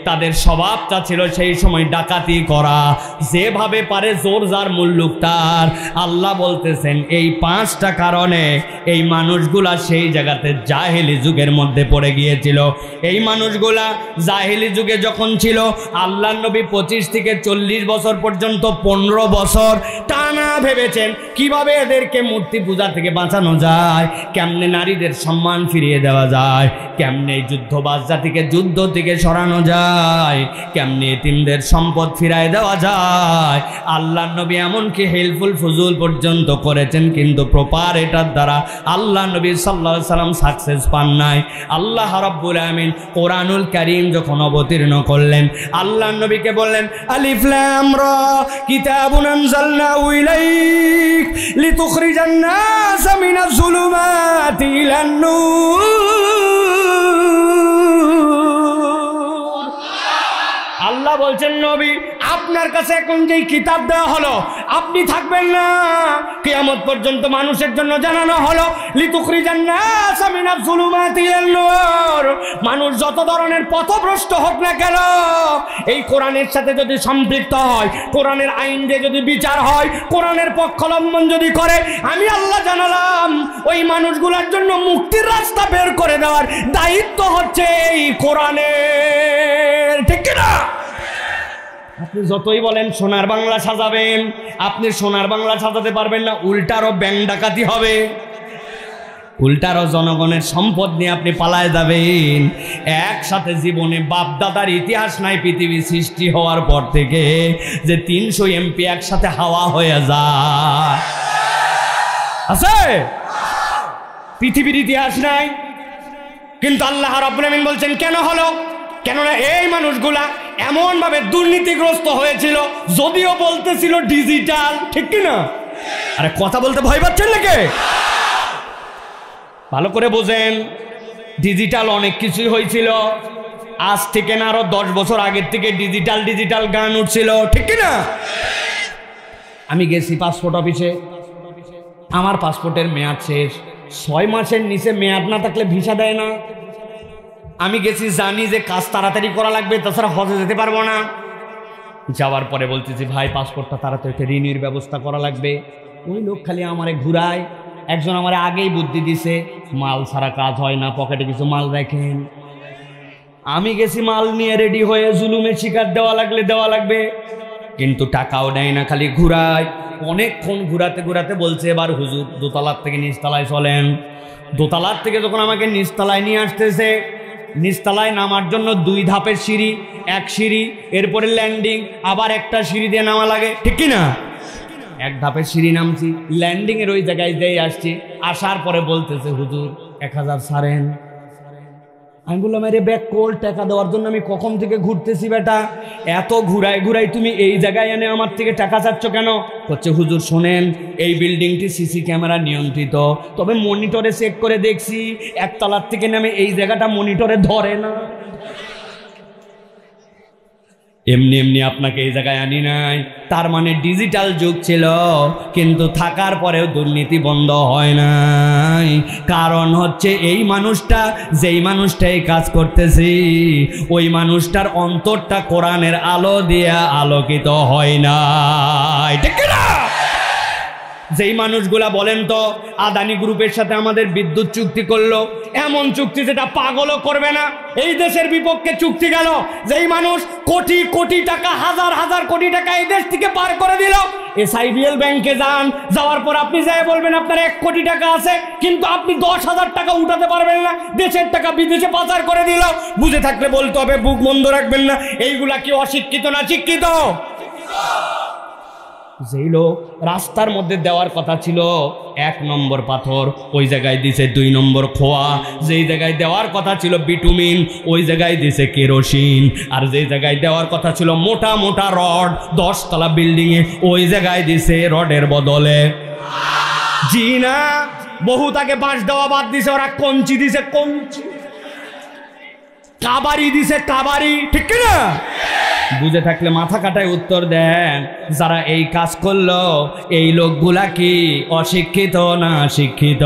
তাদের স্বভাবটা ছিল সেই সময় ডাকাতি করা, যেভাবে পারে জোর যার মুল্লুক তার। আল্লাহ বলতেছেন এই 5টা কারণে এই মানুষগুলা সেই জায়গাতে জাহেলি যুগের মধ্যে পড়ে গিয়েছিল। এই মানুষগুলা জাহেলি যুগে যখন ছিল, আল্লাহ নবী 25 থেকে 40 বছর পর্যন্ত 15 বছর টানা ভেবেছেন কিভাবে এদেরকে মূর্তি পূজা থেকে বাঁচানো যায়, কেমনে নারীদের সম্মান ফিরিয়ে দেওয়া যায়, কেমনে যুদ্ধবাজ জাতিকে যুদ্ধ থেকে সরানো যায়, কেমনে এতিমদের সম্পদ ফিরায় দেওয়া যায়। আল্লাহ নবী এমনকি হেল্পফুল ফুজুল পর্যন্ত করেছেন, কিন্তু প্রপার এটার দ্বারা আল্লাহ নবী সাল্লাল্লাহু আলাইহি সাল্লাম সাকসেস পান নাই। আল্লাহ রাব্বুল আমিন কোরআনুল কারীম যখন অবতীর্ণ করলেন, আল্লাহ নবীকে বললেন আলিফ লাম রা কিতাবুন আনজালনাহু ইলাইক লিতুখরিজান নাস মিনাজ যুলুমাতি ইলান নূর। আল্লাহ বলছেন নবী আপনার কাছে এখন যেই কিতাব দেওয়া হলো আপনি থাকবেন না, কিয়ামত পর্যন্ত মানুষের জন্য জানানো হলো লিতুখরিজান নাস মিনাজ যুলুমাতি ইলান নূর। মানুষ যত ধরনের পথভ্রষ্ট হোক না কেন, এই কোরআনের সাথে যদি সম্পৃক্ত হয়, কোরআনের আইন দিয়ে যদি বিচার হয়, কোরআনের পক্ষলম্বন যদি করে, আমি আল্লাহ জানালাম ওই মানুষগুলোর জন্য মুক্তির রাস্তা বের করে দেওয়ার দায়িত্ব হচ্ছে এই কোরআনের। ঠিক কিনা? আপনি যতই বলেন সোনার বাংলা সাজাবেন, আপনি সোনার বাংলা সাজাতে পারবেন না, উল্টারও ব্যাংক ডাকাতি হবে, উল্টারও জনগণের সম্পদ নিয়ে আপনি পালায় যাবেন। একসাথে জীবনে বাপদাদার ইতিহাস নাই পৃথিবী সৃষ্টি হওয়ার পর থেকে যে 300 এমপি একসাথে হাওয়া হয়ে যায়, আছে? পৃথিবীর ইতিহাস নাই। কিন্তু আল্লাহ রাব্বুল আমিন বলছেন কেন হলো? কেননা এই মানুষগুলা এমন ভাবে দুর্নীতিগ্রস্ত হয়েছিল, যদিও বলতেছিল ডিজিটাল। ঠিক কিনা? আরে কথা বলতে ভয় পাচ্ছেন নাকি? ভালো করে বোঝেন, ডিজিটাল অনেক কিছুই হয়েছিল। আজ থেকে না আরো 10 বছর আগের থেকে ডিজিটাল গান উঠছিল। ঠিক কিনা? আমি গেছি পাসপোর্ট অফিসে, আমার পাসপোর্টের মেয়াদ শেষ, 6 মাসের নিচে মেয়াদ না থাকলে ভিসা দেয় না। আমি গেছি, জানি যে কাজ তাড়াতাড়ি করা লাগবে, তাছাড়া হজে যেতে পারবো না। যাওয়ার পরে বলতেছি ভাই পাসপোর্টটা তাড়াতাড়ি রিনিউর ব্যবস্থা করা লাগবে। ওই লোক খালি আমারে ঘুরায়। একজন আমারে আগেই বুদ্ধি দিছে, মাল ছাড়া কাজ হয় না, পকেটে কিছু মাল রাখেন। আমি গেছি মাল নিয়ে রেডি হয়ে, জুলুমের শিকার দেওয়া লাগলে দেওয়া লাগবে, কিন্তু টাকাও নেয় না, খালি ঘুরায়। অনেকক্ষণ ঘুরাতে ঘুরাতে বলছে এবার হুজুর দোতলার থেকে নিচতলায় চলেন। দোতলার থেকে যখন আমাকে নিচতলায় নিয়ে আসতেছে, নিচতলায় নামার জন্য 2 ধাপের সিঁড়ি, 1 সিঁড়ি, এরপরে ল্যান্ডিং, আবার একটা সিঁড়ি দিয়ে নামা লাগে। ঠিক কিনা? 1 ধাপের সিঁড়ি নামছি, ল্যান্ডিং এর ওই জায়গায় দিয়ে আসছি। আসার পরে বলতেছে হুজুর 1000 ছাড়েন। আমি বললাম আরে ব্যাক কোল, টাকা দেওয়ার জন্য আমি কখন থেকে ঘুরতেছি বেটা, এত ঘুরাই তুমি এই জায়গায় এনে আমার থেকে টাকা চাচ্ছ কেন? হচ্ছে হুজুর শোনেন, এই বিল্ডিংটি সিসি ক্যামেরা নিয়ন্ত্রিত, তবে মনিটরে চেক করে দেখছি 1 তলার থেকে নামে এই জায়গাটা মনিটরে ধরে না। এমনি এমনি আপনাকে এই জায়গায় আনি নাই। তার মানে ডিজিটাল যুগ ছিল, কিন্তু থাকার পরেও দুর্নীতি বন্ধ হয় নাই। কারণ হচ্ছে এই মানুষটা, যেই মানুষটা এই কাজ করতেছি, ওই মানুষটার অন্তরটা কোরআনের আলো দিয়ে আলোকিত হয় নাই, ঠিক না? যেই মানুষগুলা বলেন তো, আদানি গ্রুপের সাথে আমাদের বিদ্যুৎ চুক্তি করলো, এমন চুক্তি যেটা পাগলও করবে না, এই দেশের বিপক্ষে চুক্তি গেল। যেই মানুষ কোটি কোটি টাকা, হাজার হাজার কোটি টাকা এই দেশ থেকে পার করে দিল, SIBL ব্যাংকে যান, যাওয়ার পর আপনি যাই বলবেন আপনার 1 কোটি টাকা আছে, কিন্তু আপনি 10,000 টাকা উঠাতে পারবেন না, দেশের টাকা বিদেশে পাচার করে দিল। বুঝে থাকলে বলতে হবে, বুক বন্ধ রাখবেন না। এইগুলা কি অশিক্ষিত না শিক্ষিত? যেই লোক রাস্তার মধ্যে দেওয়ার কথা ছিল 1 নম্বর পাথর, ওই জায়গায় দিছে 2 নম্বর খোয়া। যেই জায়গায় দেওয়ার কথা ছিল বিটুমিন, ওই জায়গায় দিছে কেরোসিন। আর যেই জায়গায় দেওয়ার কথা ছিল মোটা মোটা রড 10 তলা বিল্ডিংয়ে, ওই জায়গায় দিছে রডের বদলে জি না, বহুত আগে বাঁশ দেওয়া বাদ দিছে, ওরা কঞ্চি দিছে, কঞ্চি, কাবারি দিছে, কাবারি, ঠিক না? বুঝে থাকলে মাথা কাটায় উত্তর দেন। যারা এই কাজ করলো, এই লোকগুলা কি অশিক্ষিত না শিক্ষিত?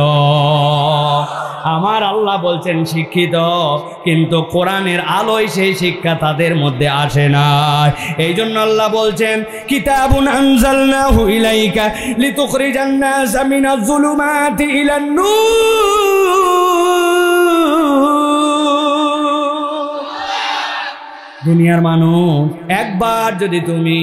আমার আল্লাহ বলছেন শিক্ষিত, কিন্তু কোরআনের আলোয় সেই শিক্ষা তাদের মধ্যে আসে না। এই জন্য আল্লাহ বলছেন, কিতাবুন আনজালনাহু ইলাইকা লিতুখরিজান নাসা মিনাজ যুলুমাতি ইলান নূর। দুনিয়ার মানুষ, একবার যদি তুমি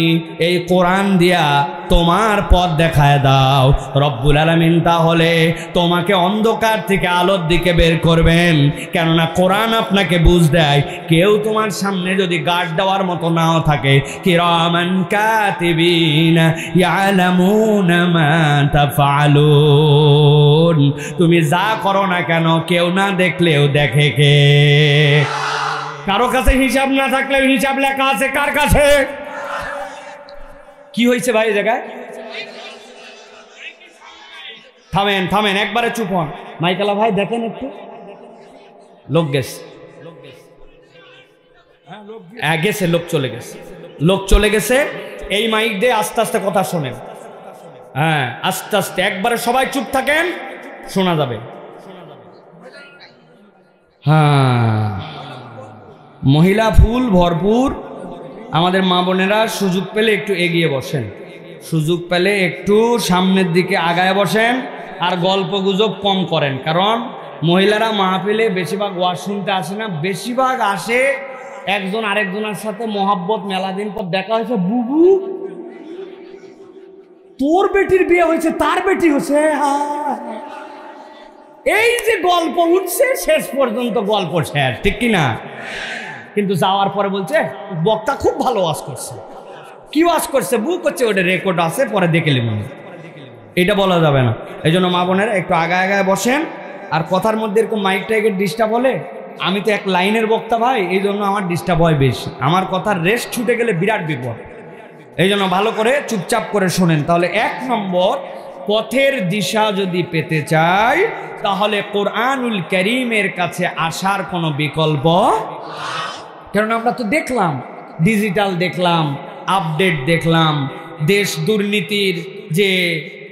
এই কোরআন দিয়া তোমার পথ দেখায় দাও, রব্বুল আলামিন তাহলে তোমাকে অন্ধকার থেকে আলোর দিকে বের করবেন। কেননা কোরআন আপনাকে বুঝ দেয়, কেউ তোমার সামনে যদি গার্ড দেওয়ার মতো নাও থাকে, কিরামান কাতিবিন ইয়ালামুনা মা তাফআলুন, তুমি যা করো না কেন কেউ না দেখলেও দেখে কে? কারো কাছে হিসাব না থাকলেও হিসাব লেখা আছে। কার কাছে? কি হয়েছে ভাই এই জায়গায়? থামেন থামেন, একবারে চুপ হন। মাইকালা ভাই দেখেন একটু, লোক গেছে, গেছে, লোক চলে গেছে, লোক চলে গেছে। এই মাইক দিয়ে আস্তে আস্তে কথা শোনেন, হ্যাঁ আস্তে আস্তে, একবারে সবাই চুপ থাকেন, শোনা যাবে। হ্যাঁ, মহিলা ফুল ভরপুর। আমাদের মা বোনেরা সুযোগ পেলে একটু এগিয়ে বসেন, সুযোগ পেলে একটু সামনের দিকে আগায় বসেন, আর গল্প গুজব কম করেন। কারণ মহিলারা মাহফিলে বেশিরভাগ ওয়াজ শুনতে আসে না, বেশিরভাগ আসে একজন আরেকজনের সাথে মহাব্বত, মেলা দিন পর দেখা হয়েছে, বুবু তোর বেটির বিয়ে হয়েছে, তার বেটি হয়েছে, এই যে গল্প উঠছে, শেষ পর্যন্ত গল্প শেষ, ঠিক কিনা? কিন্তু যাওয়ার পরে বলছে বক্তা খুব ভালো ওয়াজ করছে। কি ওয়াজ করছে? বুক করছে, ওটা রেকর্ড আছে, পরে দেখে নেবেন। এটা বলা যাবে না। এই জন্য মা বোনেরা একটু আগায় আগায় বসেন। আর কথার মধ্যে এরকম মাইক টাইকের ডিস্টার্ব হলে, আমি তো এক লাইনের বক্তা ভাই, এই জন্য আমার ডিস্টার্ব হয় বেশি। আমার কথার রেস্ট ছুটে গেলে বিরাট বিপদ। এই জন্য ভালো করে চুপচাপ করে শোনেন। তাহলে 1 নম্বর, পথের দিশা যদি পেতে চাই, তাহলে কোরআনুল কারীমের কাছে আসার কোনো বিকল্প। কারণ আমরা তো দেখলাম, ডিজিটাল দেখলাম, আপডেট দেখলাম, দেশ দুর্নীতির যে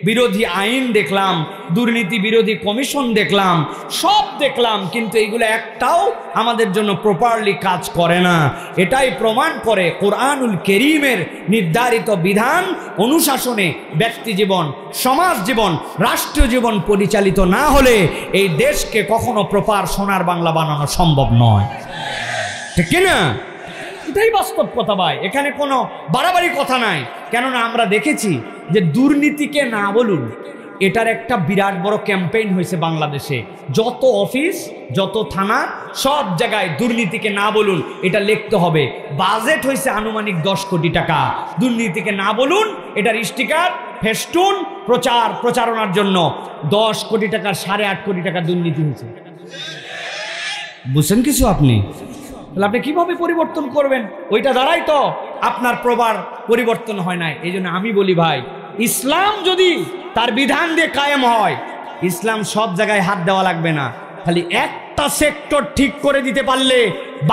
বিরোধী আইন দেখলাম, দুর্নীতি বিরোধী কমিশন দেখলাম, সব দেখলাম, কিন্তু এইগুলো একটাও আমাদের জন্য প্রপারলি কাজ করে না। এটাই প্রমাণ করে কোরআনুল কারীমের নির্ধারিত বিধান অনুশাসনে ব্যক্তি জীবন, সমাজ জীবন, রাষ্ট্রীয় জীবন পরিচালিত না হলে এই দেশকে কখনো প্রপার সোনার বাংলা বানানো সম্ভব নয়, ঠিক না? এটাই বাস্তব কথা ভাই, এখানে কোনো বাড়াবাড়ি কথা নাই। কেননা আমরা দেখেছি যে দুর্নীতিকে না বলুন, এটার একটা বিরাট বড় ক্যাম্পেইন হয়েছে বাংলাদেশে। যত অফিস, যত থানা, সব জায়গায় দুর্নীতিকে না বলুন এটা লিখতে হবে। বাজেট হয়েছে আনুমানিক 10 কোটি টাকা। দুর্নীতিকে না বলুন এটার স্টিকার, ফেস্টুন, প্রচারণার জন্য 10 কোটি টাকার 8.5 কোটি টাকা দুর্নীতি হয়েছে। বুঝছেন কিছু আপনি? তাহলে আপনি কিভাবে পরিবর্তন করবেন? ওইটা দ্বারাই তো আপনার প্রবার পরিবর্তন হয় নাই। এই জন্য আমি বলি ভাই, ইসলাম যদি তার বিধান দিয়ে কায়েম হয়, ইসলাম সব জায়গায় হাত দেওয়া লাগবে না। খালি একটা সেক্টর ঠিক করে দিতে পারলে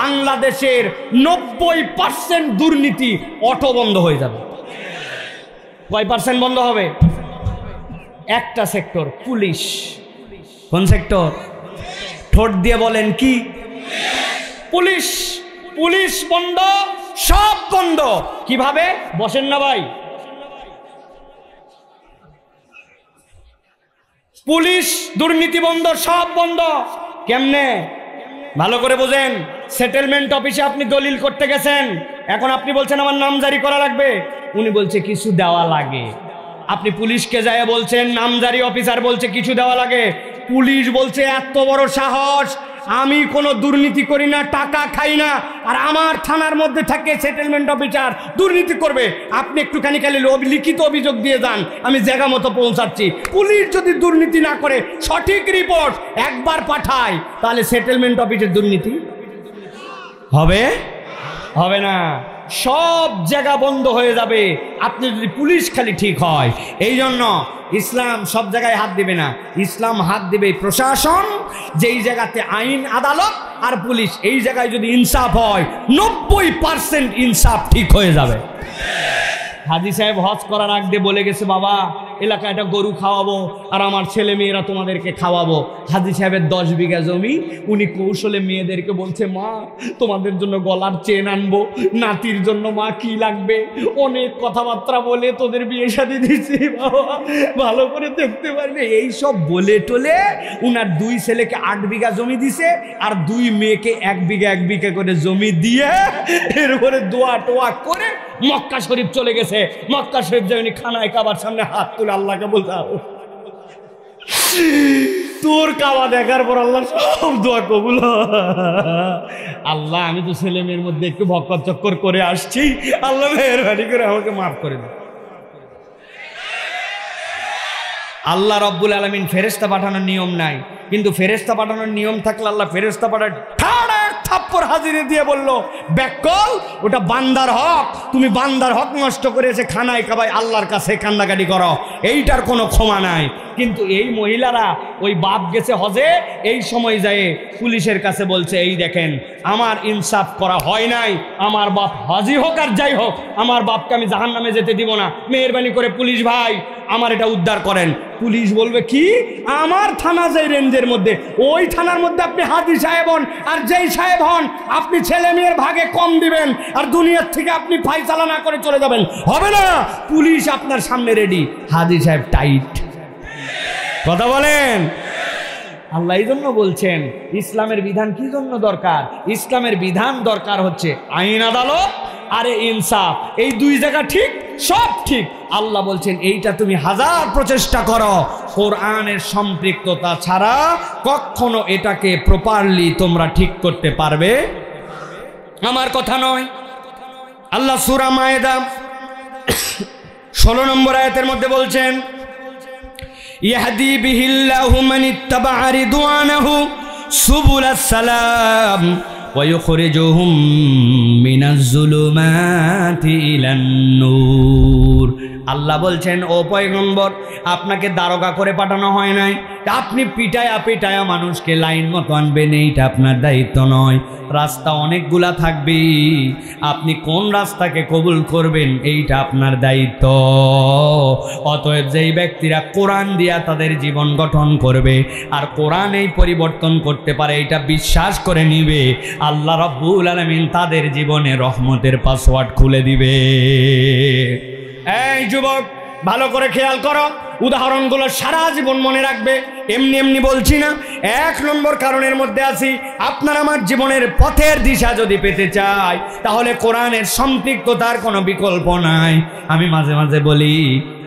বাংলাদেশের 90% দুর্নীতি অটো বন্ধ হয়ে যাবে। কয় পার্সেন্ট বন্ধ হবে? একটা সেক্টর, পুলিশ। কোন সেক্টর? ঠোঁট দিয়ে বলেন কি? পুলিশ। পুলিশ বন্ধ, সব বন্ধ। কিভাবে? বসেন না ভাই। পুলিশ, দুর্নীতি বন্ধ, সব বন্ধ। কেমনে? ভালো করে বোঝেন। সেটেলমেন্ট অফিসে আপনি দলিল করতে গেছেন, এখন আপনি বলছেন আমার নামজারি করা লাগবে, উনি বলছে কিছু দেওয়া লাগে। আপনি পুলিশকে যায় বলছেন, নামজারি অফিসার বলছে কিছু দেওয়া লাগে। পুলিশ বলছে এত বড় সাহস, আমি কোনো দুর্নীতি করি না, টাকা খাই না, আর আমার থানার মধ্যে থাকে সেটেলমেন্ট অফিসার দুর্নীতি করবে। আপনি একটুখানি খালি লিখিত অভিযোগ দিয়ে যান, আমি জায়গা মতো পৌঁছাচ্ছি। পুলিশ যদি দুর্নীতি না করে, সঠিক রিপোর্ট একবার পাঠায়, তাহলে সেটেলমেন্ট অফিসের দুর্নীতি হবে? হবে না। সব জায়গা বন্ধ হয়ে যাবে আপনি যদি পুলিশ খালি ঠিক হয়। এই জন্য ইসলাম সব জায়গায় হাত দিবে না, ইসলাম হাত দিবে প্রশাসন, যেই জায়গাতে আইন আদালত আর পুলিশ, এই জায়গায় যদি ইনসাফ হয় 90% ইনসাফ ঠিক হয়ে যাবে। হাজী সাহেব হজ করার আগ দিয়ে বলে গেছে, বাবা এলাকায় একটা গরু খাওয়াবো আর আমার ছেলে মেয়েরা তোমাদেরকে খাওয়াবো। হাজী সাহেবের 10 বিঘা জমি, উনি কৌশলে মেয়েদেরকে বলছে, মা তোমাদের জন্য গলার চেন আনবো, নাতির জন্য মা কি লাগবে, অনেক কথাবার্তা বলে তোদের বিয়ে শাদী দিচ্ছি, বাবা ভালো করে দেখতে পারবে। এইসব বলে টোলে উনার 2 ছেলেকে 8 বিঘা জমি দিছে, আর 2 মেয়েকে 1 বিঘা 1 বিঘা করে জমি দিয়ে এরপরে দোয়া টোয়া করে মক্কা শরীফ চলে গেছে। মক্কা শরীফ যায়নি, খানায় কাবার সামনে হাত তুলে আল্লাহকে বলতে, তোর কাবা দেখার পর আল্লাহ সব দোয়া কবুল। আল্লাহ আমি তো ছেলে মেয়ের মধ্যে একটু ভক্কর চক্কর করে আসছি, আল্লাহ মেহরবানি করে আমাকে মাফ করে দেন। আল্লাহ রব্বুল আলামিন ফেরেশতা পাঠানোর নিয়ম নাই, কিন্তু ফেরেশতা পাঠানোর নিয়ম থাকলে আল্লাহ ফেরেশতা পাঠায় ঠাড়া থাপ্পড় হাজিরে দিয়ে বলল, ব্যাকল ওটা বান্দার হক, তুমি বান্দার হক নষ্ট করেছে, খানায় কাবায় আল্লাহর কাছে কান্দাকাটি করো, এইটার কোনো ক্ষমা নাই। কিন্তু এই মহিলারা, ওই বাপ গেছে হজে, এই সময় যায় পুলিশের কাছে বলছে, এই দেখেন আমার ইনসাফ করা হয় নাই, আমার বাপ হাজি হোক আর যাই হোক, আমার বাপকে আমি জাহান্নামে যেতে দিব না, মেহেরবানি করে পুলিশ ভাই আমার এটা উদ্ধার করেন। পুলিশ বলবে কি, আমার থানা যেই রেঞ্জের মধ্যে, ওই থানার মধ্যে আপনি হাজি সাহেব হন আর যেই সাহেব হন, আপনি ছেলে মেয়ের ভাগে কম দিবেন আর দুনিয়ার থেকে আপনি ফাইসালা না করে চলে যাবেন, হবে না। পুলিশ আপনার সামনে রেডি, হাজি সাহেব টাইট। কথা বলেন। আল্লাহ এই জন্য বলছেন ইসলামের বিধান কি জন্য দরকার? ইসলামের বিধান দরকার হচ্ছে আইন আদালত আরে ইনসাফ, এই 2 জায়গা ঠিক, সব ঠিক। আল্লাহ বলছেন এইটা তুমি 1000 প্রচেষ্টা করো, কোরআনের সম্পৃক্ততা ছাড়া কখনো এটাকে প্রপারলি তোমরা ঠিক করতে পারবে আমার কথা নয়। আল্লাহ সূরা মায়েদা 16 নম্বর আয়াতের মধ্যে বলছেন, ইয়াহদি বিহিল্লাহু মান ইত্তাবা'a রিদওয়ানাহু সুবুলাস সালাম ওয়া ইউখরিজুহুম মিনাজ যুলুমাতি ইলান নূর। আল্লাহ বলছেন, ও পয়গম্বর আপনাকে দারোগা করে পাঠানো হয় নাই, আপনি পিটায়া পিটায়া মানুষকে লাইন মতো আনবেন, এইটা আপনার দায়িত্ব নয়। রাস্তা অনেকগুলা থাকবে, আপনি কোন রাস্তাকে কবুল করবেন এইটা আপনার দায়িত্ব। অতএব যেই ব্যক্তিরা কোরআন দিয়া তাদের জীবন গঠন করবে আর কোরআন এই পরিবর্তন করতে পারে, এটা বিশ্বাস করে নিবে, আল্লাহ রাব্বুল আলামিন তাদের জীবনে রহমতের পাসওয়ার্ড খুলে দিবে। এই যুবক ভালো করে খেয়াল করো, উদাহরণগুলো সারা জীবন মনে রাখবে, এমনি এমনি বলছি না। 1 নম্বর কারণের মধ্যে আছি, আপনার আমার জীবনের পথের দিশা যদি পেতে চাই, তাহলে কোরআনের সম্পৃক্ততার কোনো বিকল্প নাই। আমি মাঝে মাঝে বলি,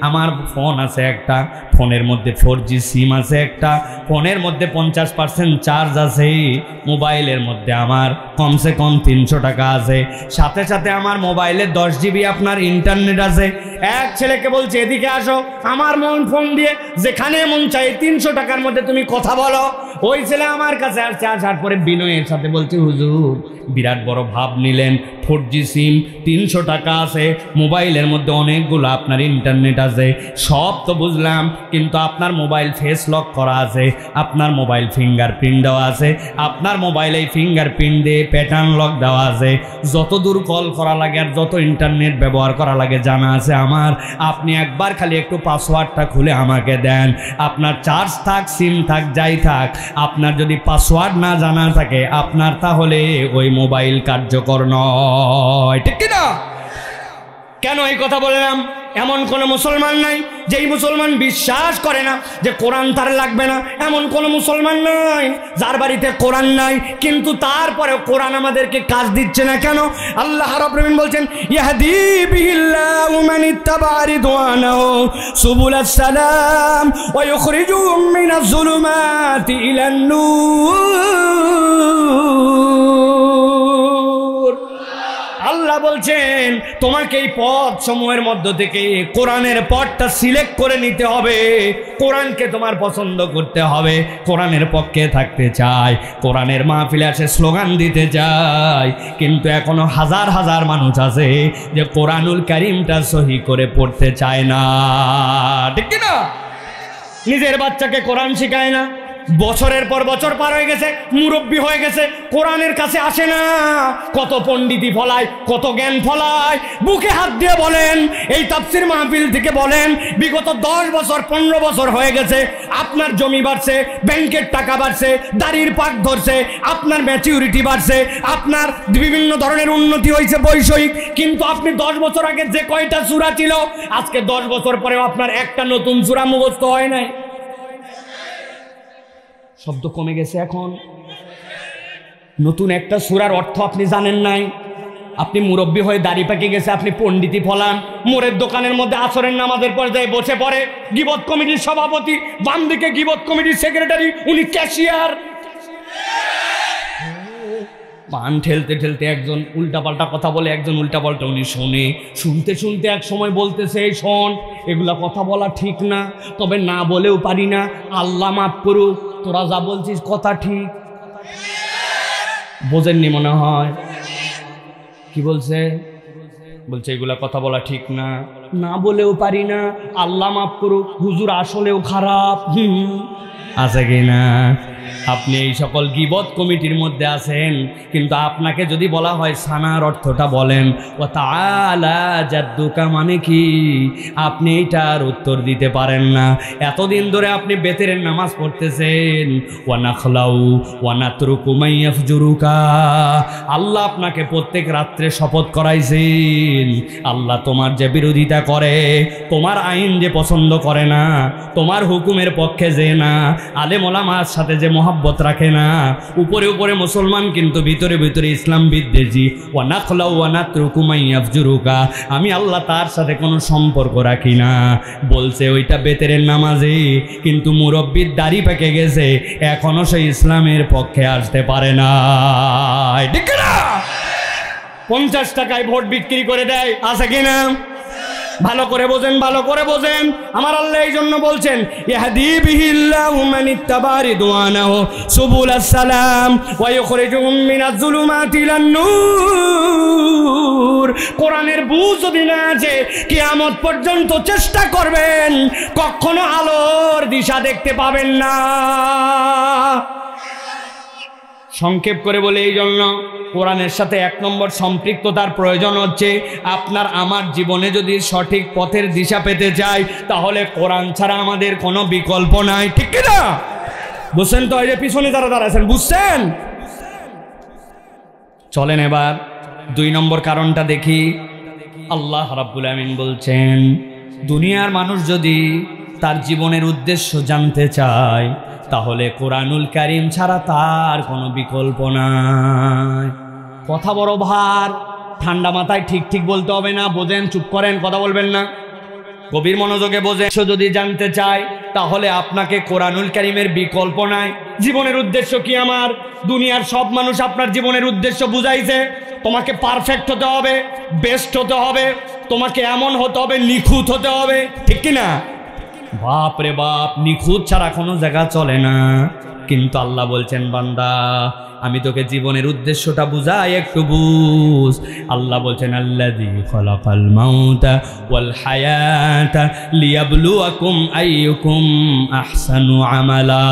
আমার ফোন আছে একটা, ফোনের মধ্যে 4G সিম আছে একটা, ফোনের মধ্যে 50% চার্জ আছে, মোবাইলের মধ্যে আমার কমসে কম 300 টাকা আছে, সাথে সাথে আমার মোবাইলে 10 GB আপনার ইন্টারনেট আছে। এক ছেলেকে বলছে এদিকে আসো, আমার ফোন দিয়ে যেখানে মন চাই 300 টাকার মধ্যে তুমি কথা বলো, ওই ছেলে আমার কাছে আসছে, আসার পরে বিনয়ের সাথে বলছে, হুজুর বিরাট বড় ভাব নিলেন, 4G সিম 300 টাকা আছে, মোবাইলের মধ্যে অনেকগুলো আপনার ইন্টারনেট আছে, সব তো বুঝলাম, কিন্তু আপনার মোবাইল ফেস লক করা আছে, আপনার মোবাইল ফিঙ্গারপ্রিন্ট দেওয়া আছে, আপনার মোবাইলে এই ফিঙ্গারপ্রিন্ট দিয়ে প্যাটার্ন লক দেওয়া আছে, যত দূর কল করা লাগে আর যত ইন্টারনেট ব্যবহার করা লাগে জানা আছে আমার, আপনি একবার খালি একটু পাসওয়ার্ডটা খুলে আমাকে দেন। আপনার চার্জ থাক, সিম থাক, যাই থাক, আপনার যদি পাসওয়ার্ড না জানা থাকে আপনার তাহলে ওই মোবাইল কার্যকর নয়, ঠিক কিনা? কেন এই কথা বললাম? এমন কোন মুসলমান নাই যেই মুসলমান বিশ্বাস করে না যে কোরআন তার লাগবে না, এমন কোন মুসলমান নাই যার বাড়িতে কোরআন নাই, কিন্তু তারপরে কোরআন আমাদেরকে কাজ দিচ্ছে না কেন? আল্লাহ রাব্বুল আলামিন বলছেন, ইয়াহদি বিহিল্লাহু মান ইত্তাবা রিদওয়ানাহু সুবুলাস সালাম ওয়া ইখরিজুহুম মিনাজ যুলুমাতি ইলান নূর। আল্লাহ বলছেন তোমাকে এই পথ সমূহের মধ্য থেকে কোরআনের পথটা সিলেক্ট করে নিতে হবে, কোরআনকে তোমার পছন্দ করতে হবে, কোরআনের পক্ষে থাকতে চাই, কোরআনের মাহফিলে আসে স্লোগান দিতে চাই, কিন্তু এখনো হাজার হাজার মানুষ আছে যে কোরআনুল কারীমটা সহি করে পড়তে চায় না, ঠিক কিনা? নিজের বাচ্চাকে কোরআন শেখায় না, বছরের পর বছর পার হয়ে গেছে, মুরব্বী হয়ে গেছে, কোরআনের কাছে আসে না, কত পণ্ডিতি ফলায়, কত জ্ঞান ফলায়, বুকে হাত দিয়ে বলেন, এই তাফসীর মাহফিল থেকে বলেন, বিগত 10 বছর 15 বছর হয়ে গেছে, আপনার জমি বাড়ছে, ব্যাংকের টাকা বাড়ছে, দাড়ির পাক ধরছে, আপনার ম্যাচিউরিটি বাড়ছে, আপনার বিভিন্ন ধরনের উন্নতি হয়েছে বৈষয়িক, কিন্তু আপনি 10 বছর আগে যে কয়টা সূরা ছিল আজকে 10 বছর পরেও আপনার একটা নতুন সূরা মুখস্থ হয় নাই। শব্দ কমে গেছে, এখন নতুন একটা সূরার অর্থ আপনি জানেন নাই, আপনি মুরব্বী হয়ে দাড়ি পাকে গেছে, আপনি পণ্ডিতি ফলান, মোড়ের দোকানের মধ্যে আসরের নামাজের পর্যায়ে বসে পড়ে, গীবত কমিটির সভাপতি, বাম দিকে গীবত কমিটির সেক্রেটারি, উনি ক্যাশিয়ার, পান ঠেলতে ঠেলতে একজন উল্টাপাল্টা কথা বলে, একজন উল্টাপাল্টা উনি শোনে, শুনতে শুনতে এক সময় বলতেছে, এই শোন, এগুলা কথা বলা ঠিক না, তবে না বলেও পারি না, আল্লাহ মাফ করুক, তোরা যা বলছিস কথা ঠিক। বোঝেননি মনে হয়? কি বলছে? বলছে এগুলা কথা বলা ঠিক না, না বলেও পারি না, আল্লাহ মাফ করুক, হুজুর আসলেও খারাপ আছে কিনা? আপনি এই সকল গীবত কমিটির মধ্যে আছেন, কিন্তু আপনাকে যদি বলা হয় সানার অর্থটা বলেন, ও তাআলা জাদ্দুকা মানে কি, আপনি এইটার উত্তর দিতে পারেন না। এতদিন ধরে আপনি বেতেরের নামাজ পড়তেছেন, ওয়া নাখলাউ ওয়া নাতরুকু মান ইয়াফজুরুকা, আল্লাহ আপনাকে প্রত্যেক রাত্রে শপথ করাইছেন, আল্লাহ তোমার যে বিরোধিতা করে, তোমার আইন যে পছন্দ করে না, তোমার হুকুমের পক্ষে যে না, আলেম ওলামার সাথে যে মোহাব্বত রাখে না, উপরে উপরে মুসলমান কিন্তু ভিতরে ভিতরে ইসলাম বিদ্বেষী, ওয়া নাখলাউ ওয়া নাতরুকু মান ইয়াফজুরুকা, আমি আল্লাহ তার সাথে কোনো সম্পর্ক রাখি না। বলছে ওইটা বেতেরের নামাজে, কিন্তু মুরব্বির দাড়ি পেকে গেছে, এখনো সে ইসলামের পক্ষে আসতে পারে না, ঠিক না? 50 টাকায় ভোট বিক্রি করে দেয়, আছে কিনা? ভালো করে বোঝেন, ভালো করে বোঝেন। আমার আল্লাহ এই জন্য বলছেন, ইয়াহদি বিহিল্লাহু মান ইত্তাবা রিদওয়ানাহু সুবুলাস সালাম ওয়া ইখরিজুহুম মিনাজ যুলুমাতি ইলান নূর। কোরআনের বুঝ যদি না আছে, কিয়ামত পর্যন্ত চেষ্টা করবেন, কখনো আলোর দিশা দেখতে পাবেন না। সংক্ষেপ করে বলে এই জন্য কোরআনের সাথে 1 নম্বর সম্পৃক্ততার প্রয়োজন হচ্ছে। আপনার আমার জীবনে যদি সঠিক পথের দিশা পেতে চাই, তাহলে কোরআন ছাড়া আমাদের কোনো বিকল্প নাই, ঠিক না? বুঝছেন তো? এই যে পিছনে যারা দাঁড়াচ্ছেন, বুঝছেন? চলেন এবার 2 নম্বর কারণটা দেখি। আল্লাহ রাব্বুল আমিন বলছেন, দুনিয়ার মানুষ যদি তার জীবনের উদ্দেশ্য জানতে চায়, তাহলে কোরআনুল কারীম ছাড়া তার কোনো বিকল্প নাই। কথা বড় ভার, ঠান্ডা মাথায় ঠিক ঠিক বলতে হবে না, বোঝেন, চুপ করেন, কথা বলবেন না, গভীর মনোযোগে বোঝেন। যদি জানতে চায়, তাহলে আপনাকে কোরআনুল কারীমের বিকল্প নাই। জীবনের উদ্দেশ্য কি আমার? দুনিয়ার সব মানুষ আপনার জীবনের উদ্দেশ্য বুঝাইছে, তোমাকে পারফেক্ট হতে হবে, বেস্ট হতে হবে, তোমাকে এমন হতে হবে, নিখুঁত হতে হবে, ঠিক কিনা? বাপ রে বাপ, নিখুঁত ছাড়া কোনো জায়গা চলে না। কিন্তু আল্লাহ বলছেন বান্দা আমি তোকে জীবনের উদ্দেশ্যটা বুঝাই, একটু বুঝ। আল্লাহ বলছেন আল্লাযী খালাকাল মাউতা ওয়াল হায়াতা লিয়াবলুয়াকুম আইয়ুকুম আহসানু আমালা।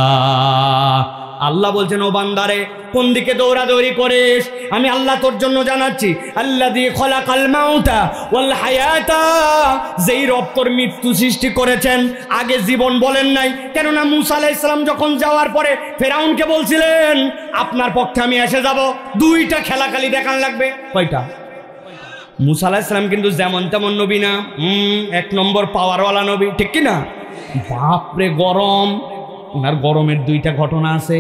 আল্লাহ বলছেন ও বান্দারে কোন দিকে দৌড়াদৌড়ি করিস, আমি আল্লাহ তোর জন্য জানাচ্ছি আল্লাযী খালাকাল মাউতা ওয়াল হায়াতা, যেই রব তোর মৃত্যু সৃষ্টি করেছেন। আগে জীবন বলেন নাই, কেননা মূসা আলাইহিস সালাম যখন যাওয়ার পরে ফেরাউনকে বলছিলেন আপনার পক্ষে আমি এসে যাব, দুইটা খেলা খালি দেখান লাগবে। কয়টা? মূসা আলাইহিস সালাম কিন্তু যেমন তেমন নবী না, এক নম্বর পাওয়ারওয়ালা নবী, ঠিক কি না? বাপরে গরম, ওনার গরমের দুইটা ঘটনা আছে,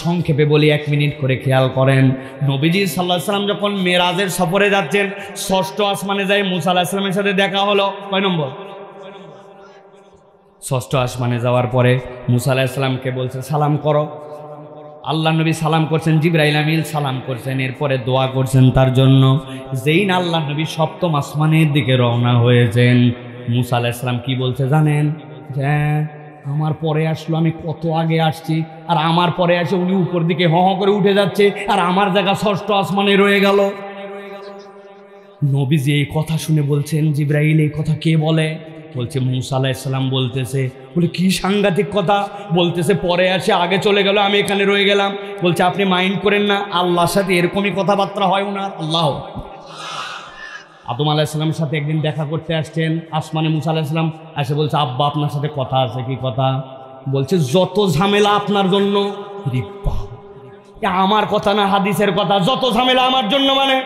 সংক্ষেপে বলি, 1 মিনিট করে খেয়াল করেন। নবীজি সাল্লাল্লাহু আলাইহি সাল্লাম যখন মেরাজের সফরে যাচ্ছেন, 6ষ্ঠ আসমানে যায় মূসা আলাইহিস সালামের সাথে দেখা হলো। কয় নম্বর? 6ষ্ঠ আসমানে যাওয়ার পরে মূসা আলাইহিস সালামকে বলছে সালাম করো। আল্লাহ নবী সালাম করছেন, জিবরাইল আমিন সালাম করছেন, এরপরে দোয়া করছেন তার জন্য। যেই না আল্লাহ নবী 7ম আসমানের দিকে রওনা হয়েছেন, মূসা আলাইহিস সালাম কি বলছে জানেন? হ্যাঁ, আমার পরে আসলো, আমি কত আগে আসছি, আর আমার পরে আসে উনি উপর দিকে হ করে উঠে যাচ্ছে, আর আমার জায়গা 6ষ্ঠ আসমানে রয়ে গেল। নবীজি এই কথা শুনে বলছেন জিবরাইল এই কথা কে বলে? বলছে মূসা আলাইহিস সালাম বলতেছে। বলে কি সাংঘাতিক কথা বলতেছে, পরে আসে আগে চলে গেল, আমি এখানে রয়ে গেলাম। বলছে আপনি মাইন্ড করেন না, আল্লাহর সাথে এরকমই কথাবার্তা হয় ওনার। আল্লাহ আদম আলাইহিস সালামের সাথে একদিন দেখা করতে আসছেন আসমানে, মূসা আলাইহিস সালাম এসে বলছে আব্বা আপনার সাথে কথা আছে। কি কথা? বলছে যত ঝামেলা আপনার জন্য। আমার কথা না হাদিসের কথা, যত ঝামেলা আমার জন্য মানে।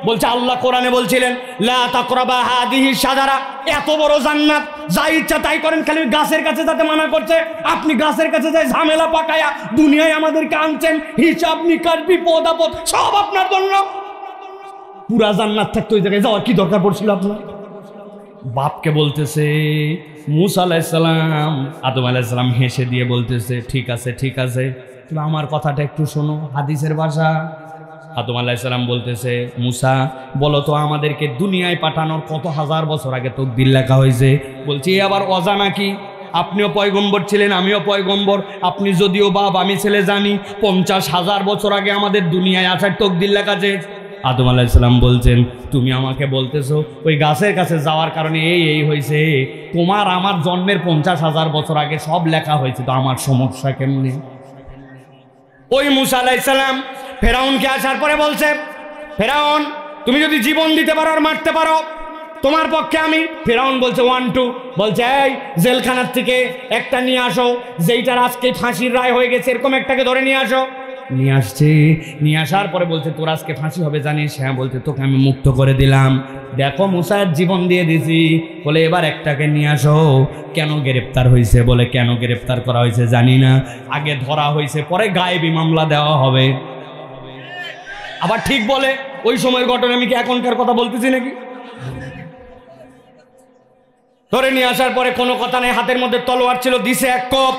বলছে আল্লাহ কোরআনে বলছিলেন লা তাকরাবা হাদিহি শাজারা, এত বড় জান্নাত, যা ইচ্ছা তাই করেন, খালি গাছের কাছে যাতে মানা করছে। আপনি গাছের কাছে যাই ঝামেলা পাকায়া দুনিয়ায় আমাদেরকে আনছেন, হিসাব নিকাশ বিপদ আপদ সব আপনার জন্য। পুরা জান্নাত থাকতো, ওই জায়গায় যাওয়ার কি দরকার পড়ছিল আপনার? বাপকে বলতেছে মূসা আলাইহিস সালাম। আদম আলাইহিস সালাম হেসে দিয়ে বলতেছে ঠিক আছে ঠিক আছে, তুমি আমার কথাটা একটু শোনো, হাদিসের ভাষা। আদম আলাইহিস সালাম বলতেছে মূসা বলো তো আমাদেরকে দুনিয়ায় পাঠানোর কত হাজার বছর আগে তাকদীর লেখা হয়েছে? বলছি এ আবার অজানা কি? আপনিও পয়গম্বর ছিলেন, আমিও পয়গম্বর, আপনি যদিও বাপ আমি ছেলে জানি 50,000 বছর আগে আমাদের দুনিয়ায় আসার তাকদীর লেখা আছে। আদম আলাইহিস সালাম বলছেন তুমি আমাকে বলতেছো ওই গাছের কাছে যাওয়ার কারণে এই হয়েছে, তোমার আমার জন্মের 50,000 বছর আগে সব লেখা হয়েছে, তো আমার সমস্যা কেমনে? ওই মূসা আলাইহিস সালাম ফেরাউনকে আসার পরে বলছে ফেরাউন তুমি যদি জীবন দিতে পারো আর মারতে পারো তোমার পক্ষে আমি। ফেরাউন বলছে 1 2, বলছে এই জেলখানার থেকে একটা নিয়ে আসো, যেইটার আজকে ফাঁসির রায় হয়ে গেছে এরকম একটাকে ধরে নিয়ে আসো। নিয়ে আসছে, নিয়ে আসার পরে বলছে তোর আজকে ফাঁসি হবে জানিস? হ্যাঁ। বলছে তোকে আমি মুক্ত করে দিলাম, দেখো মূসার জীবন দিয়ে দিছি। বলে এবার একটাকে নিয়ে আসো। কেন গ্রেপ্তার হয়েছে? বলে কেন গ্রেপ্তার করা হয়েছে জানি না, আগে ধরা হয়েছে পরে গায়েবী মামলা দেওয়া হবে। আবার ঠিক বলে ওই সময়ের ঘটনা, আমি কি এখনকার কথা বলতেছি নাকি? ধরে নিয়ে আসার পরে কোনো কথা নেই, হাতের মধ্যে তলোয়ার ছিল, দিছে এক কোপ,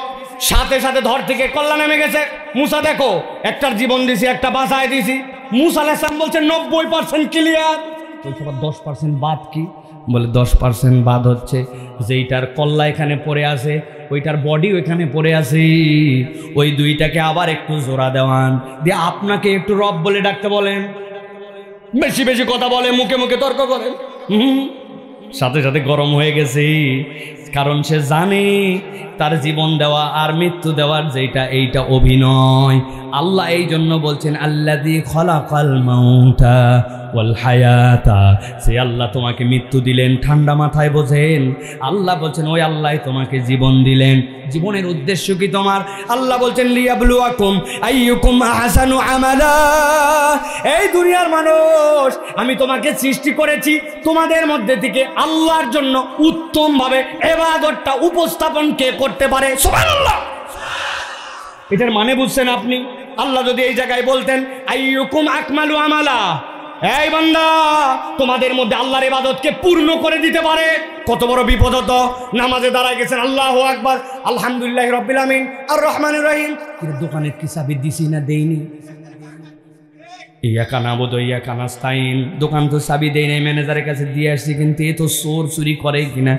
সাথে সাথে ধর থেকে কল্লা নেমে গেছে। মূসা দেখো একটার জীবন দিছি, একটা বাঁচায় দিছি। মূসা আলাইহিস সালাম বলছে 90% ক্লিয়ার। বলছে 10% বাদ কি? বলে 10% বাদ হচ্ছে যেইটার কল্লা এখানে পড়ে আছে, ওইটার বডি ওইখানে পড়ে আছে, ওই দুইটাকে আবার একটু জোড়া দেওয়ান দিয়ে আপনাকে একটু রব বলে ডাকতে বলেন। বেশি বেশি কথা বলে, মুখে মুখে তর্ক করেন। সাথে সাথে গরম হয়ে গেছে, কারণ সে জানে তার জীবন দেওয়া আর মৃত্যু দেওয়ার যেটা এইটা অভিনয়। আল্লাহ এই জন্য বলছেন আল্লাযী খালাকাল মাউতা ওয়াল হায়াতা, সে আল্লাহ তোমাকে মৃত্যু দিলেন, ঠান্ডা মাথায় বোঝেন। আল্লাহ বলছেন ওই আল্লাহ তোমাকে জীবন দিলেন। জীবনের উদ্দেশ্য কি তোমার? আল্লাহ বলছেন লিয়াবলুয়াকুম আইয়ুকুম আহসানু আমালা। এই দুনিয়ার মানুষ আমি তোমাকে সৃষ্টি করেছি, তোমাদের মধ্যে থেকে আল্লাহর জন্য উত্তম ভাবে ইবাদতটা উপস্থাপন কে করতে পারে? সুবহানাল্লাহ। এটার মানে বুঝছেন আপনি? আল্লাহ যদি এই জায়গায় বলতেন আইয়ুকুম আকমালু আমালা, এই বান্দা তোমাদের মধ্যে আল্লাহর ইবাদতকে পূর্ণ করে দিতে পারে, কত বড় বিপদ হতো। নামাজে দাঁড়ায় গেছেন আল্লাহু আকবার, আলহামদুলিল্লাহি রাব্বিল আলামিন আর রহমানির রহিম, কিন্তু দোকানের কি চাবি দিছি না দেইনি? ইয়াকা নাবুদু ওয়া ইয়াকা নাস্তাইন। দোকান তো চাবি দেই নাই, ম্যানেজারের কাছে দিয়ে আসছি, কিন্তু এ তো চোর চুরি করে কিনা।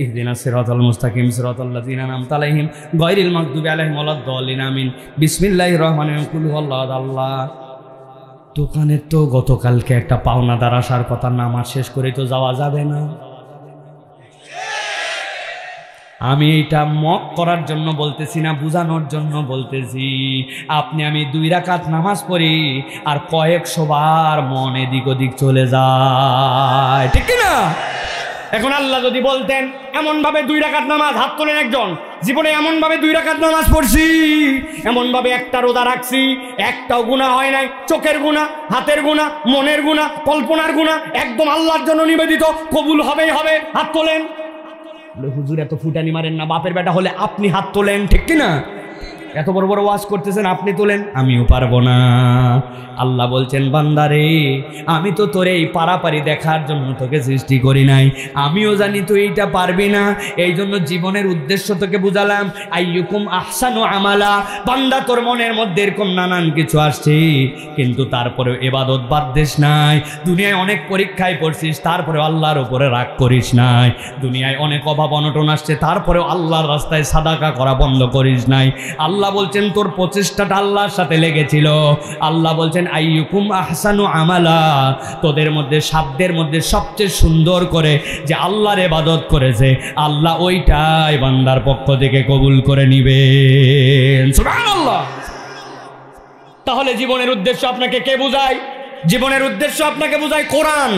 ইহদিনাস সিরাতাল মুস্তাকিম সিরাতাল লাযিনা আন'আমতা আলাইহিম গায়রিল মাগদুবি আলাইহিম ওয়ালাদ-দাল্লিন আমিন। বিসমিল্লাহির রহমানির রহিম কুল হুয়াল্লাহু আল্লাহ। দোকানের তো গতকালকে একটা পাওনাদার আসার কথা, নামাজ শেষ করে তো যাওয়া যাবে না। আমি এটা মক করার জন্য বলতেছি না, বুঝানোর জন্য বলতেছি। আপনি আমি 2 রাকাত নামাজ পড়ি আর কয়েকশো বার মন এদিক ওদিক চলে যায়, ঠিক না? এখন আল্লাহ যদি বলতেন এমনভাবে 2 রাকাত নামাজ, হাত তোলেন একজন, জীবনে এমনভাবে 2 রাকাত নামাজ পড়ছি, এমনভাবে একটা রোজা রাখছি, একটাও গুনাহ হয় নাই, চোখের গুনাহ, হাতের গুনাহ, মনের গুনাহ, কল্পনার গুনাহ, একদম আল্লাহর জন্য নিবেদিত, কবুল হবেই হবে, হাত তোলেন। হুজুর এত ফুটানি মারেন না, বাপের বেটা হলে আপনি হাত তোলেন, ঠিক কি না? এত বড় বড় ওয়াজ করতেছেন, আপনি তোলেন, আমিও পারবো না। আল্লাহ বলছেন বান্দারে, আমি তো তোরে এই পারাপারি দেখার জন্য তোকে সৃষ্টি করি নাই, আমিও জানি তুই এইটা পারবি না, এই জন্য জীবনের উদ্দেশ্য তোকে বুঝালাম। আইয়ুকুম আহসানু আমালা। বান্দা তোর মনের মধ্যে এরকম নানান কিছু আসছে, কিন্তু তারপরেও ইবাদত বাদ দিস নাই। দুনিয়ায় অনেক পরীক্ষায় পড়ছিস, তারপরেও আল্লাহর উপরে রাগ করিস নাই। দুনিয়ায় অনেক অভাব অনটন আসছে, তারপরেও আল্লাহর রাস্তায় সাদাকা করা বন্ধ করিস নাই। আল্লাহ বলছেন তোর প্রচেষ্টাটা আল্লাহর সাথে লেগেছিল। আল্লাহ বলছেন আইয়ুকুম আহসানু আমালা। তোদের মধ্যে সাধ্যের মধ্যে সবচেয়ে সুন্দর করে যে আল্লাহর ইবাদত করেছে, আল্লাহ ওইটাই বান্দার পক্ষ থেকে কবুল করে নিবেন। সুবহানাল্লাহ। তাহলে জীবনের উদ্দেশ্য আপনাকে কে বুঝায়? জীবনের উদ্দেশ্য আপনাকে বুঝায় কোরআন।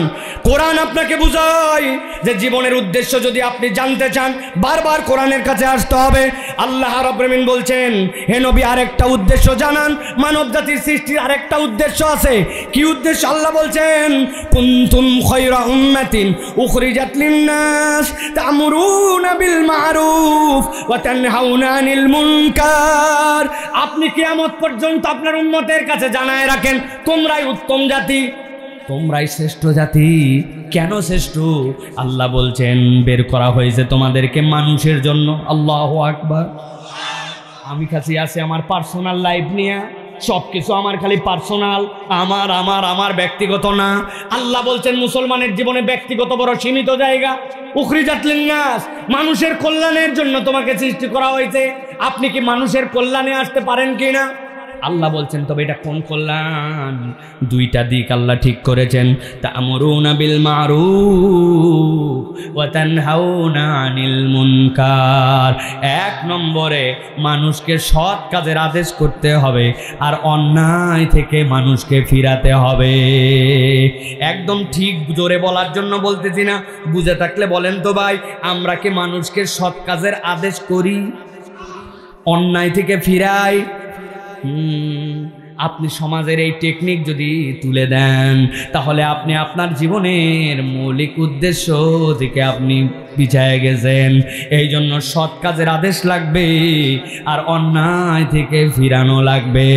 কোরআন আপনাকে বুঝায় যে জীবনের উদ্দেশ্য যদি আপনি জানতে চান, বারবার কোরআনের কাছে আসতে হবে। আল্লাহ রাব্বুল আলামিন বলছেন, হে নবী আরেকটা উদ্দেশ্য জানান, মানব জাতির সৃষ্টির আরেকটা উদ্দেশ্য আছে। কি উদ্দেশ্য? আল্লাহ বলছেন, কুনতুম খায়রা উম্মাতিন উখরিজাত লিন-নাস তা'মুরুনা বিল মা'রুফ ওয়া তানহাউনা আনিল মুনকার। আপনি কিয়ামত পর্যন্ত আপনার উম্মতের কাছে জানায় রাখেন, তোমরাই উত্তম জাতি, তোমরাই শ্রেষ্ঠ জাতি। কেন শ্রেষ্ঠ? আল্লাহ বলছেন বের করা হয়েছে তোমাদেরকে মানুষের জন্য। আল্লাহু আকবার। আমি কাছে আছে আমার পার্সোনাল লাইফ নিয়ে, সব কিছু আমার খালি পার্সোনাল, আমার আমার আমার ব্যক্তিগত না। আল্লাহ বলছেন মুসলমানের জীবনে ব্যক্তিগত বড় সীমিত জায়গা। উখরিজাত লিন-নাস, মানুষের কল্যাণের জন্য তোমাকে সৃষ্টি করা হয়েছে। আপনি কি মানুষের কল্যাণে আসতে পারেন কিনা? আল্লাহ বলছেন তবে এটা কোন কল্যাণ? 2টা দিক আল্লাহ ঠিক করেছেন। তা'মুরুনা বিল মা'রুফ ওয়া তানহাউনা আনিল মুনকার। 1 নম্বরে মানুষকে সৎ কাজের আদেশ করতে হবে আর অন্যায় থেকে মানুষকে ফিরাতে হবে। একদম ঠিক জোরে বলার জন্য বলতেছি না, বুঝে থাকলে বলেন তো ভাই, আমরা কি মানুষকে সৎ কাজের আদেশ করি, অন্যায় থেকে ফিরাই? আপনি সমাজের এই টেকনিক যদি তুলে দেন, তাহলে আপনি আপনার জীবনের মৌলিক উদ্দেশ্য থেকে আপনি পিছিয়ে গেছেন। এই জন্য সৎ কাজের আদেশ লাগবে আর অন্যায় থেকে ফিরানো লাগবে।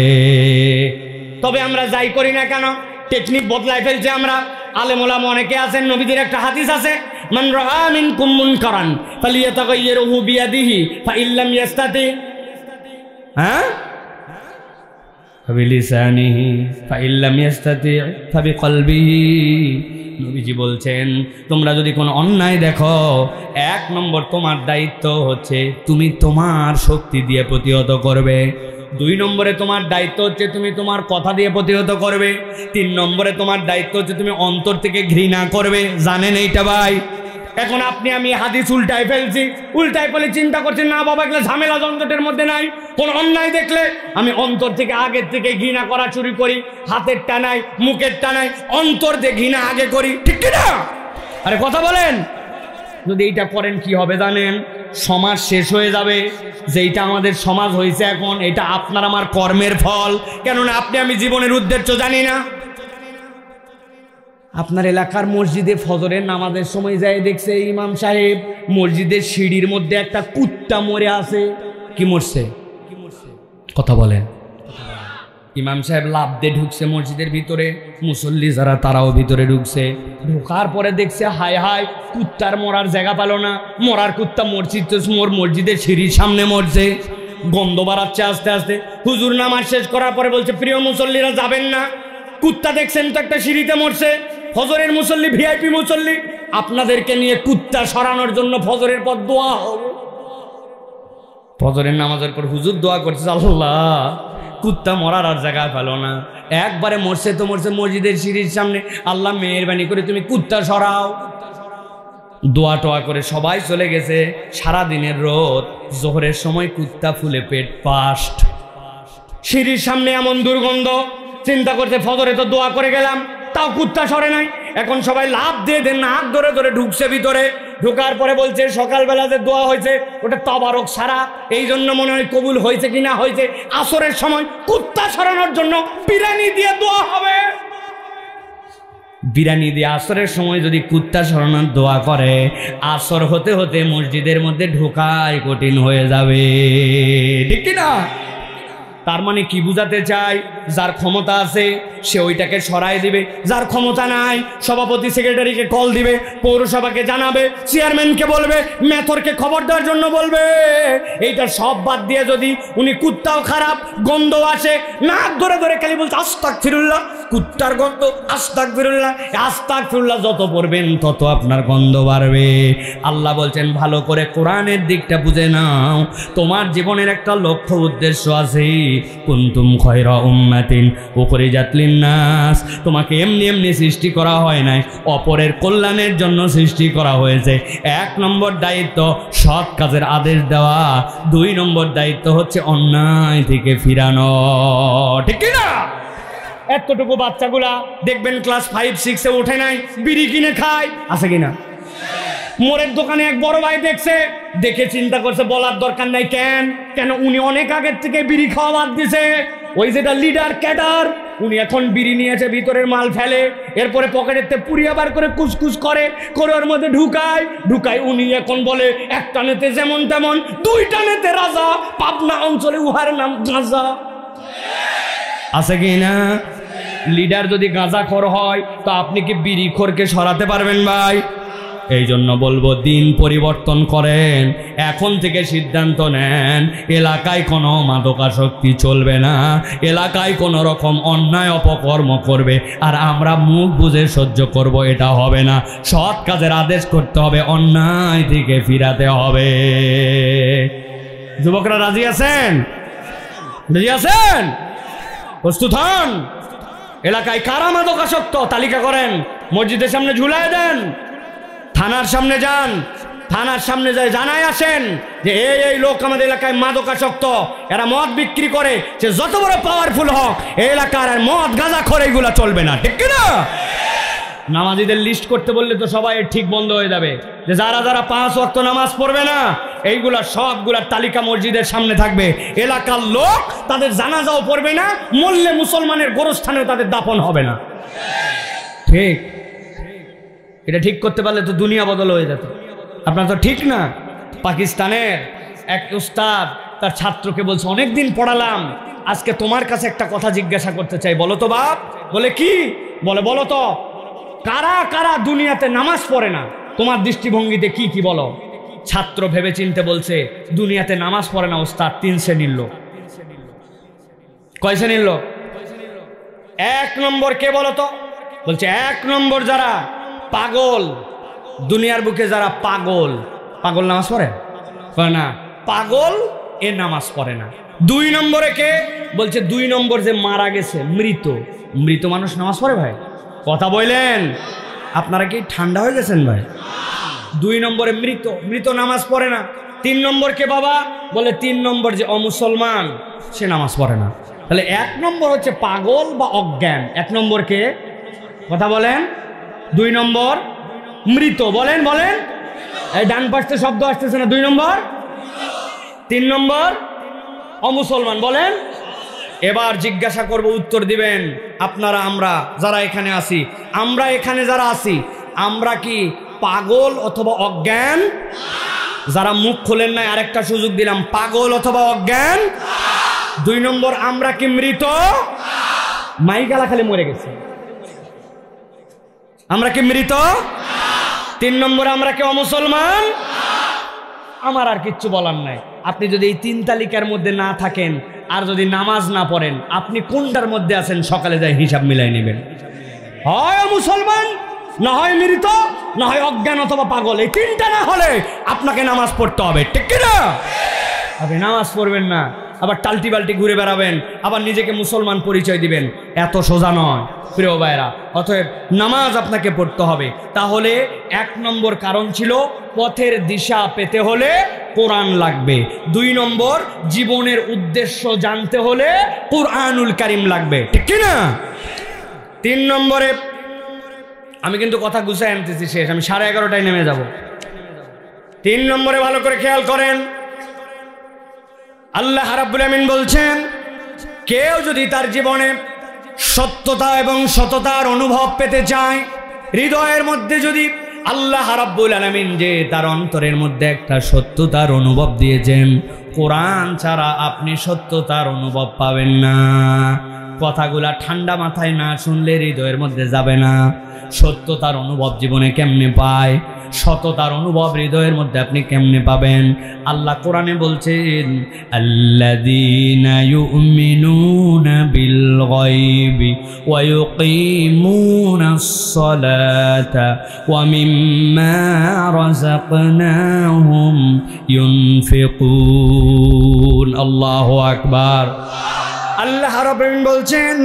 তবে আমরা যাই করি না কেন, টেকনিক বদলাই ফেলছে আমরা। আলেম ওলামা অনেকে আছেন, নবীদের একটা হাদিস আছে, মান রাআ মিনকুম মুনকারান ফালিয়াতাগাইয়িরহু বিয়াদিহি ফাইল্লাম ইয়াস্তাতি ফাবিলিসানিহি ফাইল্লাম ইয়াস্তাতি ফাবিকলবিহি। নবীজি বলছেন তোমরা যদি কোনো অন্যায় দেখো, 1 নম্বর তোমার দায়িত্ব হচ্ছে তুমি তোমার শক্তি দিয়ে প্রতিহত করবে। 2 নম্বরে তোমার দায়িত্ব হচ্ছে তুমি তোমার কথা দিয়ে প্রতিহত করবে। 3 নম্বরে তোমার দায়িত্ব হচ্ছে তুমি অন্তর থেকে ঘৃণা করবে। জানেন এইটা ভাই? এখন আপনি আমি হাদিস উল্টায় ফেলছি, উল্টায় ফেলে চিন্তা করছেন না বাবা এগুলো ঝামেলা যন্ত্রের মধ্যে নাই। কোন অন্যায় দেখলে আমি অন্তর থেকে আগের থেকে ঘৃণা করা শুরু করি, হাতের টানাই, মুখের টানাই, অন্তর দিয়ে ঘৃণা আগে করি, ঠিক কিনা? আরে কথা বলেন। যদি এইটা করেন কি হবে জানেন? সমাজ শেষ হয়ে যাবে। যেইটা আমাদের সমাজ হয়েছে এখন, এটা আপনার আমার কর্মের ফল। কেননা আপনি আমি জীবনের উদ্দেশ্য জানি না। আপনার এলাকার মসজিদে ফজরের নামাজের সময় যায় দেখছে ইমাম সাহেব মসজিদের সিঁড়ির মধ্যে একটা কুত্তা মরে আছে। কি মরছে? কথা বলেন। ইমাম সাহেব লাফ দিয়ে ঢুকছে মসজিদের ভিতরে, মুসল্লি যারা তারাও ভিতরে ঢুকছে। ঢোকার পরে দেখছে হায় হায়, কুত্তার মরার জায়গা পেল না। মরার কুত্তা মসজিদের সিঁড়ির সামনে মরছে, গন্ধ বাড়াচ্ছে আস্তে আস্তে। হুজুর নামাজ শেষ করার পরে বলছে প্রিয় মুসল্লিরা যাবেন না, কুত্তা দেখছেন তো একটা সিঁড়িতে মরছে, ফজরের মুসল্লি, ভিআইপি মুসল্লি, আপনাদেরকে নিয়ে কুত্তা সরানোর জন্য ফজরের পর দোয়া হবে। ফজরের নামাজের পর হুজুর দোয়া করছে, আল্লাহ কুত্তা মরার আর জায়গা পেল না, একবারে মরছে তো মরছে মসজিদের সিঁড়ির সামনে, আল্লাহ মেহেরবানি করে তুমি কুত্তা সরাও। দোয়া টোয়া করে সবাই চলে গেছে। সারা দিনের রোদ, জোহরের সময় কুত্তা ফুলে পেট পাস্ট, সিঁড়ির সামনে এমন দুর্গন্ধ, চিন্তা করতে ফজরে তো দোয়া করে গেলাম, তাও কুত্তা সরে নাই। এখন সবাই লাভ দিয়ে দেন, নাক ধরে ধরে ঢুকছে ভিতরে। ঢোকার পরে বলছে সকালবেলা যে দোয়া হয়েছে ওটা তবারক সারা, এই জন্য মনে হয় কবুল হয়েছে কি না হয়েছে। আসরের সময় কুত্তা সরানোর জন্য বিরিয়ানি দিয়ে দোয়া হবে। বিরিয়ানি দিয়ে আসরের সময় যদি কুত্তা সরানোর দোয়া করে, আসর হতে হতে মসজিদের মধ্যে ঢোকাই কঠিন হয়ে যাবে, ঠিক কিনা? তার মানে কি বুঝাতে চাই? যার ক্ষমতা আছে সে ওইটাকে সরাই দিবে, যার ক্ষমতা নাই সভাপতি সেক্রেটারিকে কল দিবে, পৌরসভাকে জানাবে, চেয়ারম্যানকে বলবে, মেথরকে খবর দেওয়ার জন্য বলবে। এইটা সব বাদ দিয়ে যদি উনি কুত্তাও খারাপ, গন্ধ আসে, নাক ধরে ধরে খালি বলছে আস্তাগফিরুল্লাহ, কুত্তার গন্ধ, আস্তাগফিরুল্লাহ, আস্তাগফিরুল্লাহ যত পড়বেন তত আপনার গন্ধ বাড়বে। আল্লাহ বলছেন ভালো করে কোরআনের দিকটা বুঝে নাও, তোমার জীবনের একটা লক্ষ্য উদ্দেশ্য আছে। কুনতুম খায়রা উম্মাতিন উখরিজাত লিন-নাস, তোমাকে এমনি এমনি সৃষ্টি করা হয় নাই, অপরের কল্যাণের জন্য সৃষ্টি করা হয়েছে। 1 নম্বর দায়িত্ব সৎ কাজের আদেশ দেওয়া, 2 নম্বর দায়িত্ব হচ্ছে অন্যায় থেকে ফিরানো, ঠিক না? এতটুকু বাচ্চাগুলা দেখবেন ক্লাস 5-6-এ ওঠে নাই, বিড়ি কিনে খায়, আছে কিনা? মোড়ের দোকানে এক বড় ভাই দেখছে, দেখে চিন্তা করছে বলার দরকার নাই, কেন উনি অনেক আগের থেকে বিড়ি খাওয়া বাদ দিছে। ওই যেটা লিডার ক্যাডার, উনি এখন বিড়ি নিয়েছে, ভিতরের মাল ফেলে, এরপরে পকেটেতে পুড়িয়ে বার করে কুচকুচ করে ওর মধ্যে ঢুকায়। উনি এখন বলে 1 টানেতে যেমন তেমন, 2 টানেতে রাজা, পাবনা অঞ্চলে উহার নাম গাঁজা, আছে কি না? লিডার যদি গাঁজাখোর হয় তো আপনি কি বিড়িখোরকে সরাতে পারবেন ভাই? এই জন্য বলবো দিন পরিবর্তন করেন, এখন থেকে সিদ্ধান্ত নেন এলাকায় কোনো মাদকাসক্তি চলবে না, এলাকায় কোনো রকম অন্যায় অপকর্ম করবে আর আমরা মুখ বুজে সহ্য করব, এটা হবে না। সৎ কাজের আদেশ করতে হবে, অন্যায় থেকে ফিরাতে হবে। যুবকরা রাজি আছেন? রাজি আছেন? প্রস্তুত হন। এলাকায় কারা মাদকাসক্ত তালিকা করেন, মসজিদের সামনে ঝুলায় দেন, থানার সামনে যান, থানার সামনে যায় জানায় আসেন যে এই লোক আমাদের এলাকায় মাদকাসক্ত, এরা মদ বিক্রি করে, সে যত বড় পাওয়ারফুল হোক এই এলাকার আর মদ গাঁজাখোর এইগুলা চলবে না, ঠিক কিনা? নামাজিদের লিস্ট করতে বললে তো সবাই ঠিক বন্ধ হয়ে যাবে, যে যারা যারা 5 ওয়াক্ত নামাজ পড়বে না এইগুলা সবগুলার তালিকা মসজিদের সামনে থাকবে। এলাকার লোক তাদের জানাজাও পড়বে না, মরলে মুসলমানের গোরস্থানেও তাদের দাফন হবে না, ঠিক? এটা ঠিক করতে পারলে তো দুনিয়া বদল হয়ে যেত। আপনার তো ঠিক না। পাকিস্তানের এক উস্তাদ তার ছাত্রকে বলছে, অনেকদিন পড়ালাম, আজকে তোমার কাছে একটা কথা জিজ্ঞাসা করতে চাই, বলো তো বাপ। বলে কি? বলে বলো তো কারা কারা দুনিয়াতে নামাজ পড়ে না, তোমার দৃষ্টিভঙ্গিতে কি কি বলো। ছাত্র ভেবে চিনতে বলছে, দুনিয়াতে নামাজ পড়ে না উস্তাদ 3 শ্রেণীর লোক। কয় শ্রেণীর লোক? 1 নম্বর কে বলো তো? বলছে 1 নম্বর যারা পাগল, দুনিয়ার বুকে যারা পাগল নামাজ পড়ে না, পাগল এ নামাজ পড়ে না। 2 নম্বরে কে? বলছে 2 নম্বর যে মারা গেছে, মৃত মানুষ নামাজ পড়ে ভাই? কথা বললেন আপনারা কি ঠান্ডা হয়ে গেছেন ভাই? 2 নম্বরে মৃত নামাজ পড়ে না। 3 নম্বর কে বাবা? বলে 3 নম্বর যে অমুসলমান সে নামাজ পড়ে না। তাহলে 1 নম্বর হচ্ছে পাগল বা অজ্ঞান, 1 নম্বর কে? কথা বলেন। 2 নম্বর মৃত, বলেন এই ডান পাশে শব্দ আসতেছে না, 2 নম্বর। 3 নম্বর অমুসলমান, বলেন। এবার জিজ্ঞাসা করব, উত্তর দিবেন আপনারা। আমরা যারা এখানে আছি, আমরা কি পাগল অথবা অজ্ঞান? যারা মুখ খোলেন নাই আরেকটা সুযোগ দিলাম, পাগল অথবা অজ্ঞান? 2 নম্বর আমরা কি মৃত? মাইগালা খালি মরে গেছে। আমরা কি মৃত? 3 নম্বর আমরা কি অমুসলমান? আমার আর কিচ্ছু বলার নাই। আপনি যদি এই 3 তালিকার মধ্যে না থাকেন আর যদি নামাজ না পড়েন, আপনি কোনটার মধ্যে আছেন সকালে যাই হিসাব মিলাই নেবেন। হয় মুসলমান, না হয় মৃত, না হয় অজ্ঞান অথবা পাগল। এই তিনটা না হলে আপনাকে নামাজ পড়তে হবে, ঠিক কিনা? আপনি নামাজ পড়বেন না, আবার টাল্টি বাল্টি ঘুরে বেড়াবেন, আবার নিজেকে মুসলমান পরিচয় দিবেন, এত সোজা নয় প্রিয় ভাইরা। অতএব নামাজ আপনাকে পড়তে হবে। তাহলে 1 নম্বর কারণ ছিল পথের দিশা পেতে হলে কোরআন লাগবে। 2 নম্বর, জীবনের উদ্দেশ্য জানতে হলে কুরআনুল কারীম লাগবে, ঠিক কিনা? 3 নম্বরে, আমি কিন্তু কথা গুছাই আনতেছি শেষ, আমি 11:30টায় নেমে যাব। 3 নম্বরে ভালো করে খেয়াল করেন, আল্লাহ রাব্বুল আমিন বলছেন, কেউ যদি তার জীবনে সত্যতা এবং সততার অনুভব পেতে চায়, হৃদয়ের মধ্যে যদি আল্লাহ রাব্বুল আলামিন যে তার অন্তরের মধ্যে একটা সত্যতার অনুভব দিয়েছেন, কোরআন ছাড়া আপনি সত্যতার অনুভব পাবেন না। কথাগুলা ঠান্ডা মাথায় না শুনলে হৃদয়ের মধ্যে যাবে না। সত্যতার অনুভব জীবনে কেমনে পায়, সততার অনুভব হৃদয়ের মধ্যে আপনি কেমনে পাবেন? আল্লাহ কোরআনে বলছেন, আল্লাযীনা ইউমিনুনা বিল গায়বি ওয়া ইউকিমুনাস সালাতা ওয়া মিম্মা রাযাকনাহুম ইউনফিকুন। আল্লাহু আকবার। আল্লাহ রাব্বুল আলামিন বলছেন,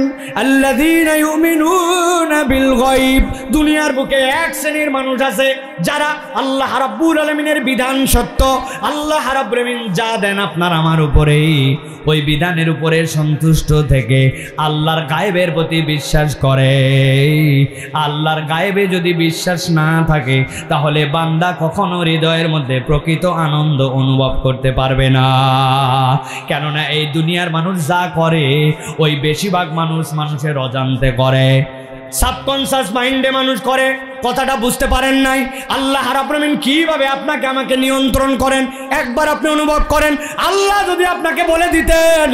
আল্লাযীনা ইউমিনুনা বিল গায়ব। দুনিয়ার বুকে এক শ্রেণীর মানুষ আছে যারা আল্লাহ রাব্বুল আলামিনের বিধান সত্য, আল্লাহ রাব্বুল আলামিন যা দেন আপনার আমার উপরে, ওই বিধানের উপরে সন্তুষ্ট থেকে আল্লাহর গায়েবের প্রতি বিশ্বাস করে। আল্লাহর গায়েবে যদি বিশ্বাস না থাকে, তাহলে বান্দা কখনো হৃদয়ের মধ্যে প্রকৃত আনন্দ অনুভব করতে পারবে না। কেননা এই দুনিয়ার মানুষ যা করে, ওই বেশিরভাগ মানুষ মানুষের অজান্তে করে, সাবকনশিয়াস মাইন্ডে মানুষ করে। কথাটা বুঝতে পারেন নাই? আল্লাহ রাব্বুল আলামিন কিভাবে আপনাকে আমাকে নিয়ন্ত্রণ করেন একবার আপনি অনুভব করেন। আল্লাহ যদি আপনাকে বলে দিতেন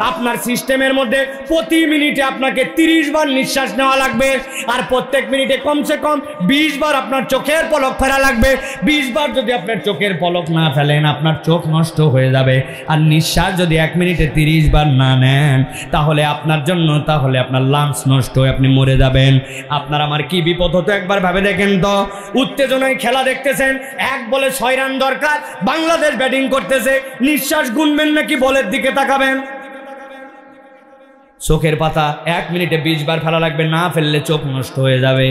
আপনার সিস্টেমের মধ্যে প্রতি মিনিটে আপনাকে 30 বার নিঃশ্বাস নেওয়া লাগবে, আর প্রত্যেক মিনিটে কমসে কম 20 বার আপনার চোখের পলক ফেরা লাগবে, 20 বার যদি আপনার চোখের পলক না ফেলেন আপনার চোখ নষ্ট হয়ে যাবে, আর নিঃশ্বাস যদি 1 মিনিটে 30 বার না নেন তাহলে আপনার জন্য, তাহলে আপনার লাংস নষ্ট হয়ে আপনি মরে যাবেন। আপনার আমার কি বিপদ হতো একবার ভাবে দেখেন তো। উত্তেজনায় খেলা দেখতেছেন, 1 বলে 6 রান দরকার, বাংলাদেশ ব্যাটিং করতেছে, নিঃশ্বাস গুনবেন নাকি বলের দিকে তাকাবেন? চোখের পাতা 1 মিনিটে 20 বার ফেলা লাগবে, না ফেললে চোখ নষ্ট হয়ে যাবে।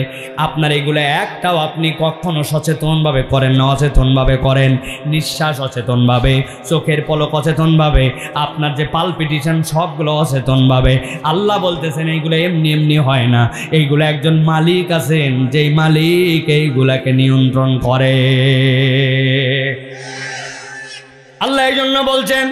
আপনার এগুলো একটাও আপনি কখনো সচেতনভাবে করেন না, অচেতনভাবে করেন। নিঃশ্বাস অচেতনভাবে, চোখের পলক অচেতনভাবে, আপনার যে পালপিটিশন সবগুলো অচেতনভাবে। আল্লাহ বলতেছেন এইগুলো এমনি এমনি হয় না, এইগুলো একজন মালিক আছেন, যেই মালিক এইগুলাকে নিয়ন্ত্রণ করে। আল্লাহ এই জন্য বলছেন,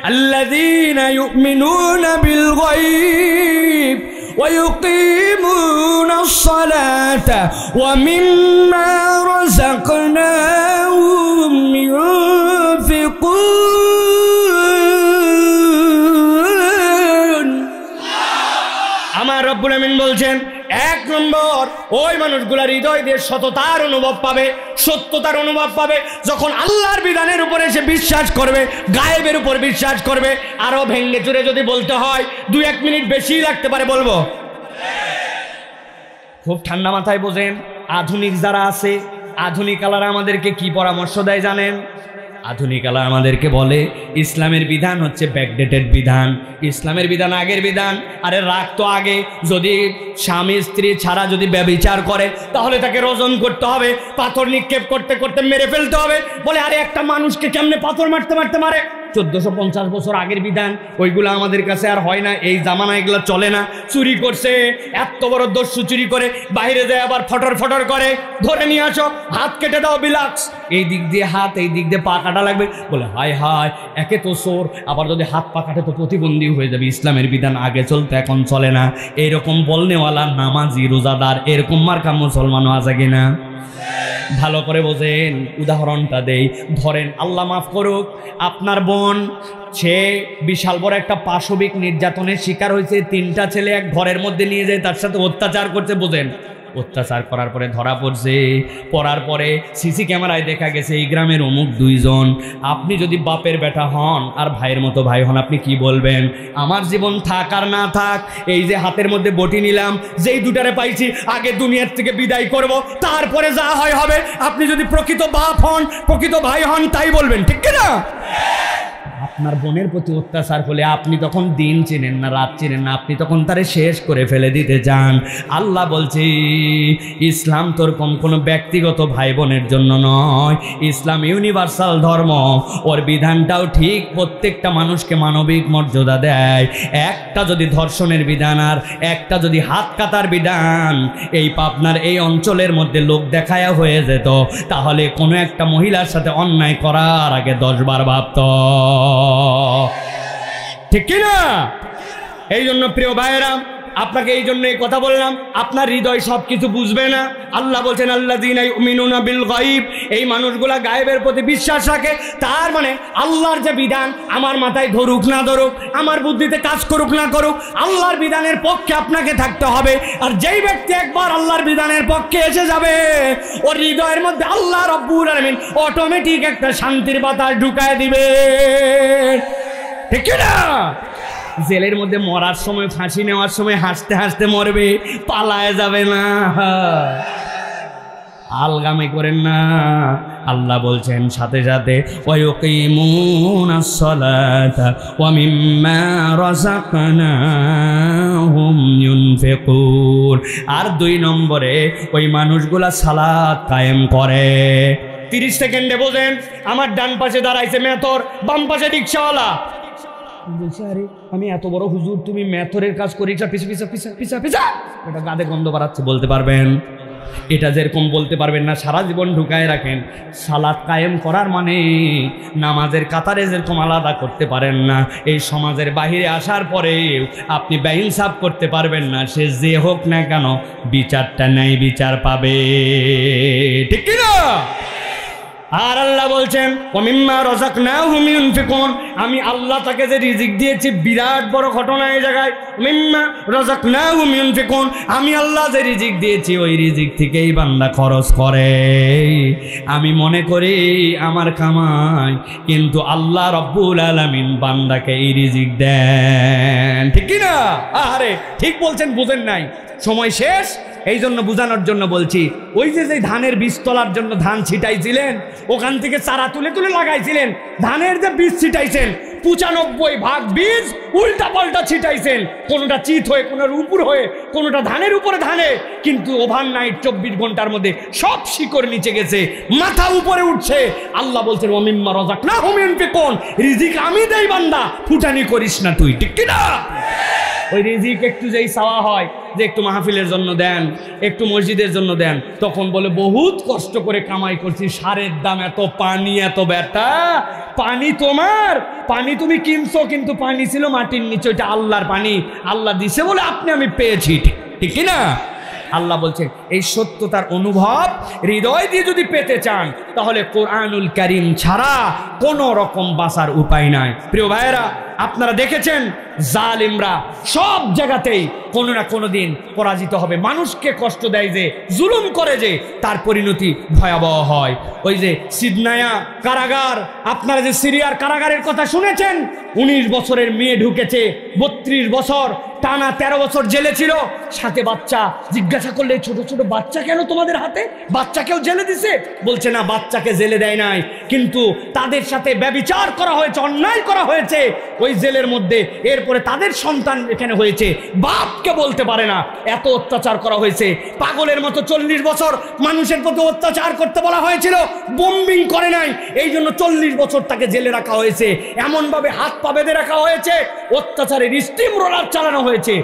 আল্লাযীনা ইউমিনুনা বিল গায়ব ওয়া ইউকিমুনাস সালাতা ওয়া মিম্মা রাযাকনাহুম ইউনফিকুন। আমার রব্বুল আমিন বলছেন, 1 নম্বর ওই মানুষগুলা হৃদয় দিয়ে সততার অনুভব পাবে, সত্যতার অনুভব পাবে যখন আল্লাহর বিধানের উপরে সে বিশ্বাস করবে, গায়েবের উপর বিশ্বাস করবে। আরো ভেঙ্গে চুরে যদি বলতে হয় 2-1 মিনিট বেশি লাগতে পারে, বলবো। খুব ঠান্ডা মাথায় বোঝেন। আধুনিক যারা আছে, আধুনিক আলারা আমাদেরকে কি পরামর্শ দেয় জানেন? আধুনিক আলা আমাদেরকে বলে ইসলামের বিধান হচ্ছে ব্যাকডেটেড বিধান, ইসলামের বিধান আগের বিধান। আরে রাখ তো আগে, যদি স্বামী স্ত্রী ছাড়া যদি ব্যভিচার করে তাহলে তাকে রজন করতে হবে, পাথর নিক্ষেপ করতে করতে মেরে ফেলতে হবে। বলে আরে একটা মানুষকে কেমনে পাথর মারতে মারতে মারে? 1450 বছর আগের বিধান, ওইগুলো আমাদের কাছে আর হয় না, এই জামানা এগুলো চলে না। চুরি করছে, এত বড় দস্যু চুরি করে বাইরে যায় আবার ফটর ফটর করে, ধরে নিয়ে আসো, হাত কেটে দাও বিলাক্স। এই দিক দিয়ে হাত, এই দিক দিয়ে পা কাটা লাগবে। বলে হায় হায়, একে তো চোর, আবার যদি হাত পা কাটে তো প্রতিবন্ধী হয়ে যাবে। ইসলামের বিধান আগে চলতে এখন চলে না। এইরকম বলনেওয়ালা নামাজি রোজাদার এরকম মার্কা মুসলমানও আছে কিনা? ভালো করে বোঝেন। উদাহরণটা দেই, ধরেন আল্লাহ মাফ করুক, আপনার বোন সে বিশাল বড় একটা পাশবিক নির্যাতনের শিকার হয়েছে, 3টা ছেলে এক ঘরের মধ্যে নিয়ে যায় তার সাথে অত্যাচার করছে, বোঝেন অত্যাচার করার পরে ধরা পড়ছে, পড়ার পরে সিসি ক্যামেরায় দেখা গেছে এই গ্রামের অমুক 2 জন। আপনি যদি বাপের বেটা হন আর ভাইয়ের মতো ভাই হন, আপনি কি বলবেন? আমার জীবন থাক আর না থাক, এই যে হাতের মধ্যে বটি নিলাম, যেই দুটারে পাইছি আগে দুনিয়ার থেকে বিদায় করব, তারপরে যা হয় হবে। আপনি যদি প্রকৃত বাপ হন, প্রকৃত ভাই হন, তাই বলবেন, ঠিক কিনা? আপনার বোনের প্রতি অত্যাচার হলে আপনি তখন দিন চেনেন না, রাত চেনেন না, আপনি তখন তারে শেষ করে ফেলে দিতে চান। আল্লাহ বলছে ইসলাম তোর কোনো ব্যক্তিগত ভাই বোনের জন্য নয়, ইসলাম ইউনিভার্সাল ধর্ম। ওর বিধানটাও ঠিক প্রত্যেকটা মানুষকে মানবিক মর্যাদা দেয়। একটা যদি ধর্ষণের বিধান আর একটা যদি হাত কাটার বিধান এই পাবনার এই অঞ্চলের মধ্যে লোক দেখায়া হয়ে যেত, তাহলে কোনো একটা মহিলার সাথে অন্যায় করার আগে 10 বার ভাবত, ঠিক কিনা? এই জন্য প্রিয় ভাইয়েরা, আপনাকে এই জন্য এই কথা বললাম, আপনার হৃদয় সবকিছু বুঝবে না। আল্লাহ বলছেন আল্লাযীনা ইউমিনুনা বিল গায়ব, এই মানুষগুলা গায়েবের প্রতি বিশ্বাস রাখে। তার মানে আল্লাহর যে বিধান আমার মাথায় ধরুক না ধরুক, আমার বুদ্ধিতে কাজ করুক না করুক, আল্লাহর বিধানের পক্ষে আপনাকে থাকতে হবে। আর যেই ব্যক্তি একবার আল্লাহর বিধানের পক্ষে এসে যাবে, ওর হৃদয়ের মধ্যে আল্লাহ রাব্বুল আলামিন অটোমেটিক একটা শান্তির বাতাস ঢুকায় দিবে, ঠিক কিনা? জেলের মধ্যে মরার সময়, ফাঁসি নেওয়ার সময় হাসতে হাসতে মরবে, পালায় যাবে না, আলগামি করেন না। আল্লাহ বলছেন সাথে সাথে ওয়ায়ুকিমুনাস সালাতা ওয়া মিম্মা রাযাকনাহুম ইউনফিকুন। আর 2 নম্বরে ওই মানুষগুলা সালাত কায়েম করে। 30 সেকেন্ডে বোঝেন, আমার ডান পাশে দাঁড়াইছে মেথর, বাম পাশে রিকশাওয়ালা। বলছে আরে আমি এত বড় হুজুর, তুমি মেথরের কাজ করি, পিছা পিছা পিছা পিছা পিছা, এটা গাদে গন্ধ বাড়াচ্ছে, বলতে পারবেন? এটা যেরকম বলতে পারবেন না, সারা জীবন ঢুকায় রাখেন। সালাত কায়েম করার মানে নামাজের কাতারে যেরকম আলাদা করতে পারেন না, এই সমাজের বাহিরে আসার পরে আপনি বেইনসাফ করতে পারবেন না। সে যে হোক না কেন বিচারটা নেই, বিচার পাবে, ঠিক কিনা? আর আল্লাহ বলছেন ওয়ামিম্মা রাযাকনাহুম ইউনফিকুন, আমি আল্লাহ তাকে যে রিজিক দিয়েছি, বিরাট বড় ঘটনা এই জায়গায়। মিম্মা রাযাকনাহুম ইউনফিকুন, আমি আল্লাহ যে রিজিক দিয়েছি ওই রিজিক থেকেই বান্দা খরচ করে। আমি মনে করি আমার কামাই, কিন্তু আল্লাহ রাব্বুল আলামিন বান্দাকে এই রিজিক দেন, ঠিক কি না? আরে ঠিক বলছেন, বুঝেন নাই, সময় শেষ। এই জন্য বোঝানোর জন্য বলছি, ওই যে ধানের বীজ তোলার জন্য ধান ছিটাইছিলেন, ওখান থেকে চারা তুলে তুলে লাগাইছিলেন, ধানের যে বীজ ছিটাইছেন 95% বীজ উল্টা পাল্টা ছিটাইছেন, কোনোটা চিত হয়ে, কোনোটা উপর হয়ে, কোনোটা ধানের উপরে ধানে, কিন্তু ওভারনাইট 24 ঘন্টার মধ্যে সব শিকড় নিচে গেছে, মাথা উপরে উঠছে। আল্লাহ বলছেন ওয়ামিম্মা রাযাকনাহুম ইউনফিকুন, রিজিক আমি দেই বান্দা, ফুটানি করিস না তুই, ঠিক কি না? ওই রিজিক একটু যেই চাওয়া হয় যে একটু মাহফিলের জন্য দেন, একটু মসজিদের জন্য দেন, তখন বলে বহুত কষ্ট করে কামাই করছি, সারের দাম এত, পানি এত, বেটা পানি তোমার, পানি তুমি কিনছো, কিন্তু পানি ছিল মাটির নিচে, ওইটা আল্লাহর পানি, আল্লাহ দিছে বলে আপনি আমি পেয়েছি, ঠিক কি না? আল্লাহ বলছেন এই সত্যতার অনুভব হৃদয় দিয়ে যদি পেতে চান, তাহলে কোরআনুল কারীম ছাড়া কোনো রকম বাঁচার উপায় নাই। প্রিয় ভাইয়েরা, আপনারা দেখেছেন জালিমরা সব জায়গাতেই কোনো না কোনো দিন পরাজিত হবে। মানুষকে কষ্ট দেয় যে, জুলুম করে যে, তার পরিণতি ভয়াবহ হয়। ওই যে সিদনায়া কারাগার, আপনারা যে সিরিয়ার কারাগারের কথা শুনেছেন, 19 বছরের মেয়ে ঢুকেছে, 32 বছর টানা 13 বছর জেলে ছিল, সাথে বাচ্চা। জিজ্ঞাসা করলে ছোট ছোট বাচ্চা কেন তোমাদের হাতে, বাচ্চাকেও জেলে দিছে? বলছে না, বাচ্চাকে জেলে দেয় নাই, কিন্তু তাদের সাথে ব্যভিচার করা হয়েছে, অন্যায় করা হয়েছে ওই জেলের মধ্যে। এরপরে তাদের সন্তান এখানে হয়েছে, বাপকে বলতে পারে না, এত অত্যাচার করা হয়েছে। পাগলের মতো 40 বছর মানুষের প্রতি অত্যাচার করতে বলা হয়েছিল, বোম্বিং করে নাই, এই জন্য 40 বছর তাকে জেলে রাখা হয়েছে, এমনভাবে হাত পা বেঁধে রাখা হয়েছে, অত্যাচারের স্টিম রোলার চালানো হয়েছে।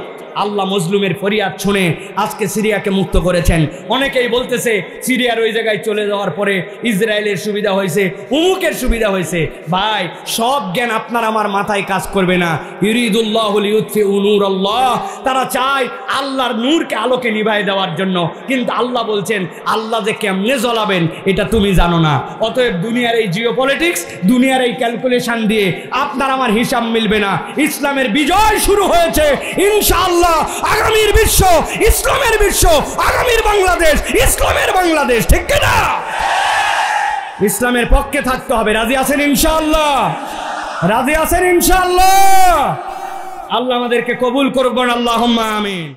আল্লাহ মজলুমের ফরিয়াদ শুনে আজকে সিরিয়াকে মুক্ত করেছেন। অনেকেই বলতেছে সিরিয়ার ওই জায়গায় চলে যাওয়ার পরে ইসরায়েলের সুবিধা হয়েছে, উমুকের সুবিধা হয়েছে। ভাই, সব জ্ঞান আপনার আমার মাথায় কাজ করবে না। ইউরিদুল্লাহু লিইউতফিউ নূরাল্লাহ, তারা চায় আল্লাহর নূরকে, আলোকে নিভায় দেওয়ার জন্য, কিন্তু আল্লাহ বলছেন আল্লাহ যে কেমনে জ্বলাবেন এটা তুমি জানো না। অতএব দুনিয়ার এই জিওপলিটিক্স, দুনিয়ার এই ক্যালকুলেশন দিয়ে আপনার আমার হিসাব মিলবে না। ইসলামের বিজয় শুরু হয়েছে ইনশাআল্লাহ। ইনশাআল্লাহ আগামীর বিশ্ব ইসলামের বিশ্ব, আগামীর বাংলাদেশ ইসলামের বাংলাদেশ, ঠিক কিনা? ইসলামের পক্ষে থাকতে হবে। রাজি আছেন ইনশাআল্লাহ? রাজি আছেন ইনশাআল্লাহ? আল্লাহ আমাদেরকে কবুল করবেন, আল্লাহুম্মা আমিন।